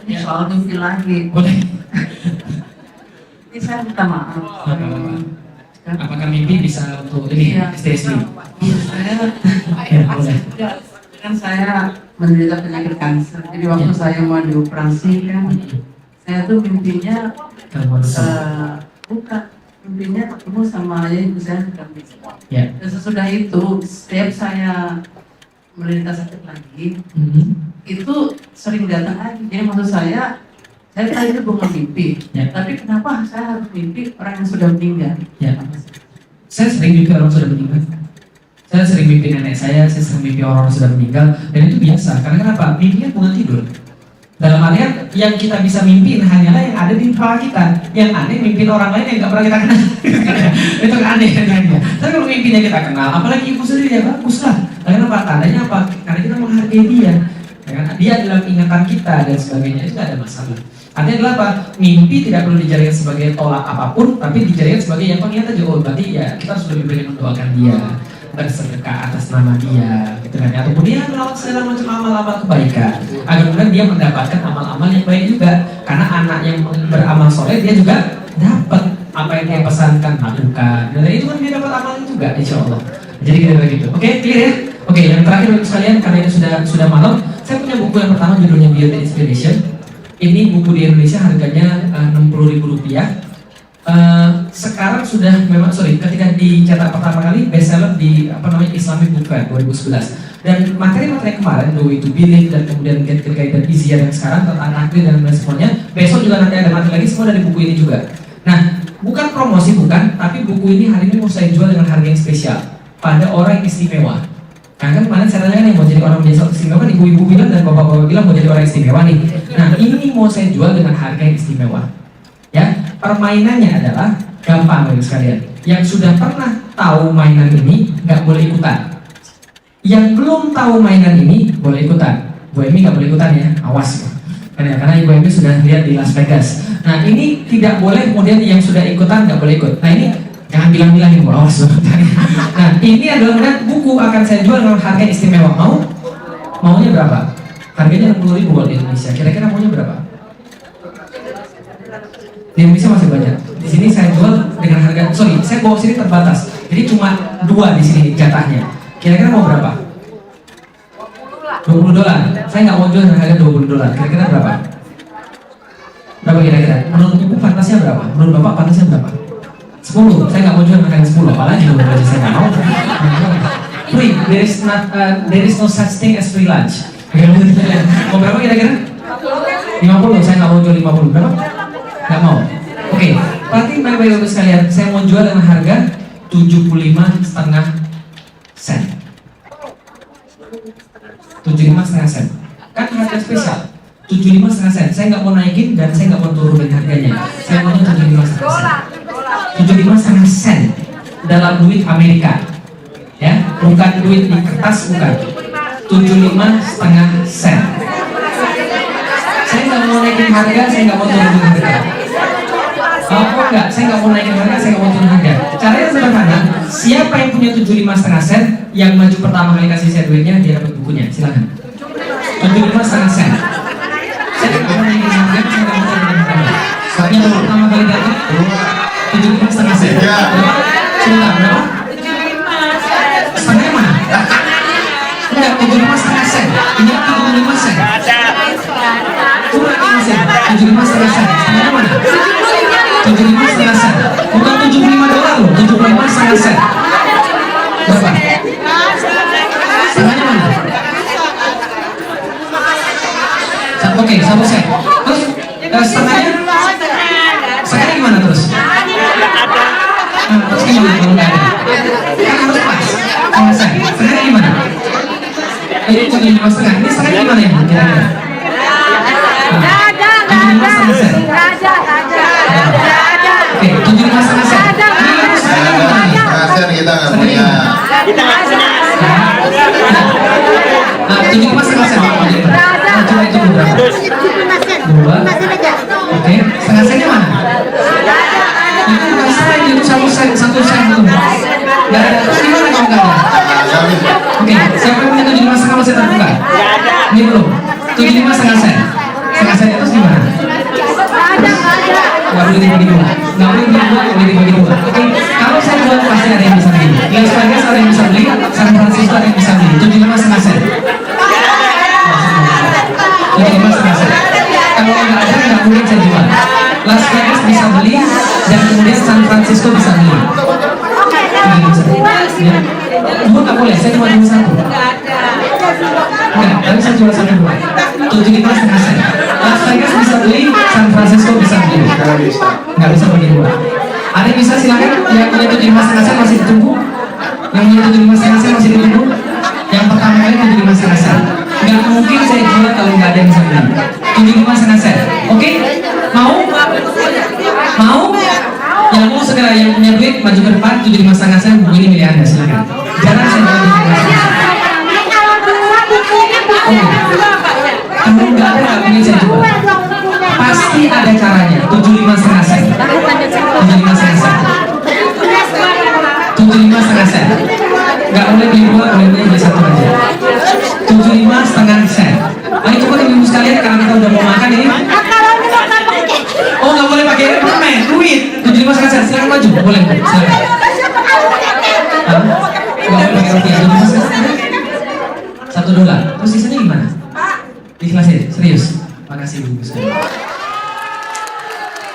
[SPEAKER 3] Ini soal mimpi lagi.
[SPEAKER 2] Boleh.
[SPEAKER 3] Ini saya minta maaf.
[SPEAKER 2] Apakah mimpi bisa untuk ini stay asleep?
[SPEAKER 3] Saya
[SPEAKER 2] Ya, boleh.
[SPEAKER 3] kan saya menderita penyakit kanker. Jadi waktu saya mau dioperasi kan, saya tuh mimpinya bukan mimpinya ketemu sama ayah ibu saya sedang.
[SPEAKER 2] Ya.
[SPEAKER 3] Dan sesudah itu, setiap saya menderita sakit lagi, itu sering datang lagi. Jadi maksud saya tadi bukan mimpi,
[SPEAKER 2] Ya.
[SPEAKER 3] tapi kenapa saya harus mimpi orang yang sudah meninggal?
[SPEAKER 2] Ya. Saya sering mimpi orang sudah meninggal. Saya sering mimpi nenek saya sering mimpi orang sudah meninggal, dan itu biasa. Karena kenapa? Mimpinya bukan tidur. Dalam artian yang kita bisa mimpiin hanyalah yang ada di kepala kita. Yang aneh mimpiin orang lain yang nggak pernah kita kenal. Itu aneh katanya. Tapi kalau mimpinya kita kenal, apalagi ibu sendiri ya bagus lah. Karena apa? Tandanya apa? Karena kita menghargai dia. Ya kan? Dia dalam ingatan kita dan sebagainya, itu ada masalah. Artinya adalah apa? Mimpi tidak perlu dijadikan sebagai tolak apapun, tapi dijadikan sebagai yang pengingat aja. Oh, berarti ya kita harus lebih banyak mendoakan dia, bersedekah atas nama dia, gitu kan? Ataupun dia melakukan segala macam amal-amal kebaikan, agar kemudian dia mendapatkan amal-amal yang baik juga. Karena anak yang beramal soleh dia juga dapat apa yang dia pesankan lakukan. Dan itu kan dia dapat amalnya juga, insya Allah. Jadi kira-kira gitu. Oke, clear ya? Oke, yang terakhir untuk sekalian, karena ini sudah malam, saya punya buku yang pertama judulnya Beyond Inspiration. Ini buku di Indonesia harganya Rp60.000. Sekarang sudah memang ketika dicetak pertama kali bestseller di Islamic Book Fair 2011. Dan materi-materi kemarin, The Way to Believe dan kemudian Get the Guide dan Easier yang sekarang tentang takdir dan lain semuanya, besok juga nanti ada materi lagi semua dari buku ini juga. Nah, bukan promosi bukan, tapi buku ini hari ini mau saya jual dengan harga yang spesial pada orang yang istimewa. Nah kan kemarin saya tanya nih, mau jadi orang biasa istimewa, ibu-ibu bilang dan bapak-bapak bilang mau jadi orang istimewa nih. Nah ini mau saya jual dengan harga yang istimewa. Ya, permainannya adalah gampang bagi sekalian. Yang sudah pernah tahu mainan ini nggak boleh ikutan. Yang belum tahu mainan ini boleh ikutan. Bu Emi nggak boleh ikutan ya, awas. Karena Ibu Emi sudah lihat di Las Vegas. Nah ini tidak boleh, kemudian yang sudah ikutan nggak boleh ikut. Nah ini jangan bilang-bilang yang awas. Nah ini adalah buku akan saya jual dengan harga istimewa. Maunya berapa? Harganya Rp60.000 di Indonesia. Kira-kira maunya berapa? Di Indonesia masih banyak. Di sini saya jual dengan harga, saya bawa sini terbatas. Jadi cuma 2 di sini jatahnya. Kira-kira mau berapa? $20. Saya nggak mau jual dengan harga $20. Kira-kira berapa? Berapa kira-kira? Menurut ibu pantasnya berapa? Menurut bapak pantasnya berapa? 10. Saya nggak mau jual dengan 10. Apalagi menurut bapak saya nggak mau. Free. There is no such thing as free lunch. Mau berapa kira-kira? 50. Saya nggak mau jual 50. Berapa? Nggak mau. Oke. Perhatiin baik-baik untuk sekalian. Saya mau jual dengan harga 75,5 sen. 75,5 sen. Kan harga spesial. 75,5 sen. Saya nggak mau naikin dan saya nggak mau turunin harganya. Saya maunya 75,5 sen. 75,5 sen dalam duit Amerika. Ya, bukan duit di kertas, bukan. 75,5 sen. Saya nggak mau naikin harga, saya nggak mau turunin harga. Apa enggak? Saya nggak mau naikin harga, saya nggak mau turun harga. Caranya sederhana. Siapa yang punya 75,5 sen, yang maju pertama kali kasih saya duitnya, dia dapat bukunya. Silakan. 75,5 sen. Saya nggak mau naikin harga, saya nggak mau turun harga. Soalnya yang pertama kali dapat 75,5 sen. Silakan. Berapa? Setengahnya mana? Enggak, 75,5 sen. Ini 75 sen. Kurang ini sen. 75,5 sen. Setengahnya mana? 75,5 sen. Bukan $75 loh, 75,5 sen. Berapa? Setengahnya mana? Oke, 1 sen. Terus setengahnya? Setengahnya gimana terus? Terus gimana kalau nggak ada? Kan harus pas. 1 sen. Setengahnya gimana? Ini 75,5. Ini setengahnya gimana ya? Kira-kira? 75,5 sen. Oke, 75,5 sen. Ini setengahnya gimana nih?
[SPEAKER 5] Kita nggak punya.
[SPEAKER 2] Nah, 75,5 sen. Nah, coba itu berapa? 2. Oke, setengah sennya mana? Itu bukan setengah, itu 1 sen, 1 sen itu. Nggak ada. Terus gimana kalau nggak ada? Oke, siapa yang punya 75,5 masih terbuka? Ini belum. 75,5 sen. Setengah sen itu gimana? Nggak boleh dibagi 2. Nggak boleh dibagi 2. Oke, kalau saya jual pasti ada yang bisa beli. Las Vegas ada yang bisa beli, San Francisco ada yang bisa beli. 75,5 sen. 75,5 sen. Kalau nggak ada, nggak mungkin saya jual. Las Vegas bisa beli dan kemudian San Francisco bisa beli. Dua nggak boleh, saya cuma jual 1. Enggak, tapi saya jual 1,2. 75,5 sen. Las Vegas bisa beli, San Francisco bisa beli. Nggak bisa bagi dua. Ada yang bisa silakan. Yang punya 75,5 sen masih ditunggu. Yang punya 75,5 sen masih ditunggu. Yang pertama kali 75,5 sen. Nggak mungkin saya jual kalau nggak ada yang bisa beli. 75,5 sen. Oke? Mau? Mau? Yang mau segera yang punya duit maju ke depan 75,5 sen. Buku ini milih Anda, silakan. Jarang saya jual 75,5 sen. Kalau nggak ada nggak pengen saya jual. Pasti ada caranya. 75,5 sen. 75,5 sen. 75,5 sen. Nggak boleh beli dua, boleh beli satu aja. 75,5 sen. Ayo coba ibu sekalian karena kita udah mau makan ini. Oh nggak boleh pakai permen, duit. 75,5 sen. Silakan maju, boleh silakan. Nggak boleh pakai rupiah. 75,5 sen. $1. Terus sisanya gimana? Ikhlasin, serius. Makasih ibu sekalian.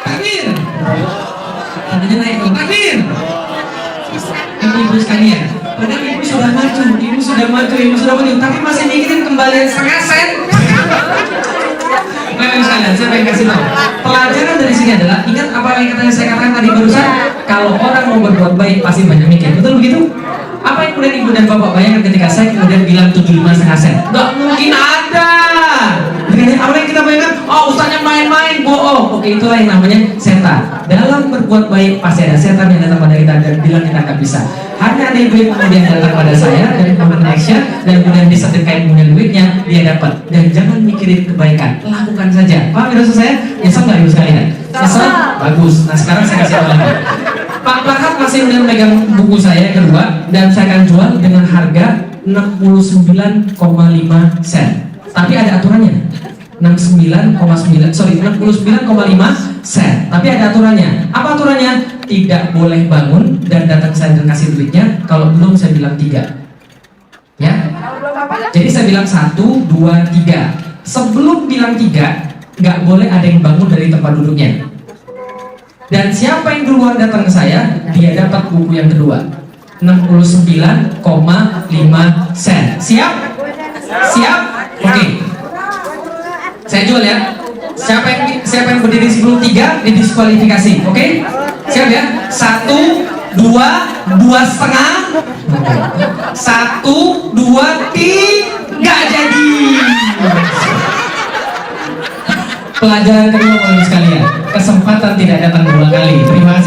[SPEAKER 2] Takbir. Tadinya naik dong. Takbir. Ibu sekalian. Padahal ibu sudah maju, tapi masih mikirin kembalian setengah sen. Ibu sekalian, saya pengen kasih tahu. Pelajaran dari sini adalah ingat apa yang saya katakan tadi barusan. Kalau orang mau berbuat baik pasti banyak mikir. Betul begitu? Apa yang kemudian ibu dan bapak bayangkan ketika saya kemudian bilang 75,5 sen? Gak mungkin ada. Dengan apa yang kita bayangkan? Oh, ustaznya main-main, bohong. Oke, itulah yang namanya setan. Dalam berbuat baik pasti ada setan yang datang pada kita dan bilang kita nggak bisa. Hanya ada ibu yang kemudian datang pada saya dan comment action dan kemudian disetrikain punya duitnya, dia dapat. Dan jangan mikirin kebaikan, lakukan saja. Paham ya maksud saya? Nyesel nggak ibu sekalian? Nyesel? Bagus. Nah sekarang saya kasih tahu lagi. Pak Lahat masih memegang buku saya yang kedua dan saya akan jual dengan harga 69,5 sen. Tapi ada aturannya. 69,5 sen. Tapi ada aturannya. Apa aturannya? Tidak boleh bangun dan datang saya dan kasih duitnya kalau belum saya bilang 3. Ya. Jadi saya bilang 1, 2, 3. Sebelum bilang 3, nggak boleh ada yang bangun dari tempat duduknya. Dan siapa yang duluan datang ke saya, dia dapat buku yang kedua. 69,5 sen. Siap? Siap? Oke. Saya jual ya. Siapa yang berdiri sebelum 3 didiskualifikasi. Oke? Siap ya? 1, 2, 2,5. 1, 2, 3 jadi. Pelajaran kedua Bapak sekalian, kesempatan tidak datang 2 kali. Terima kasih.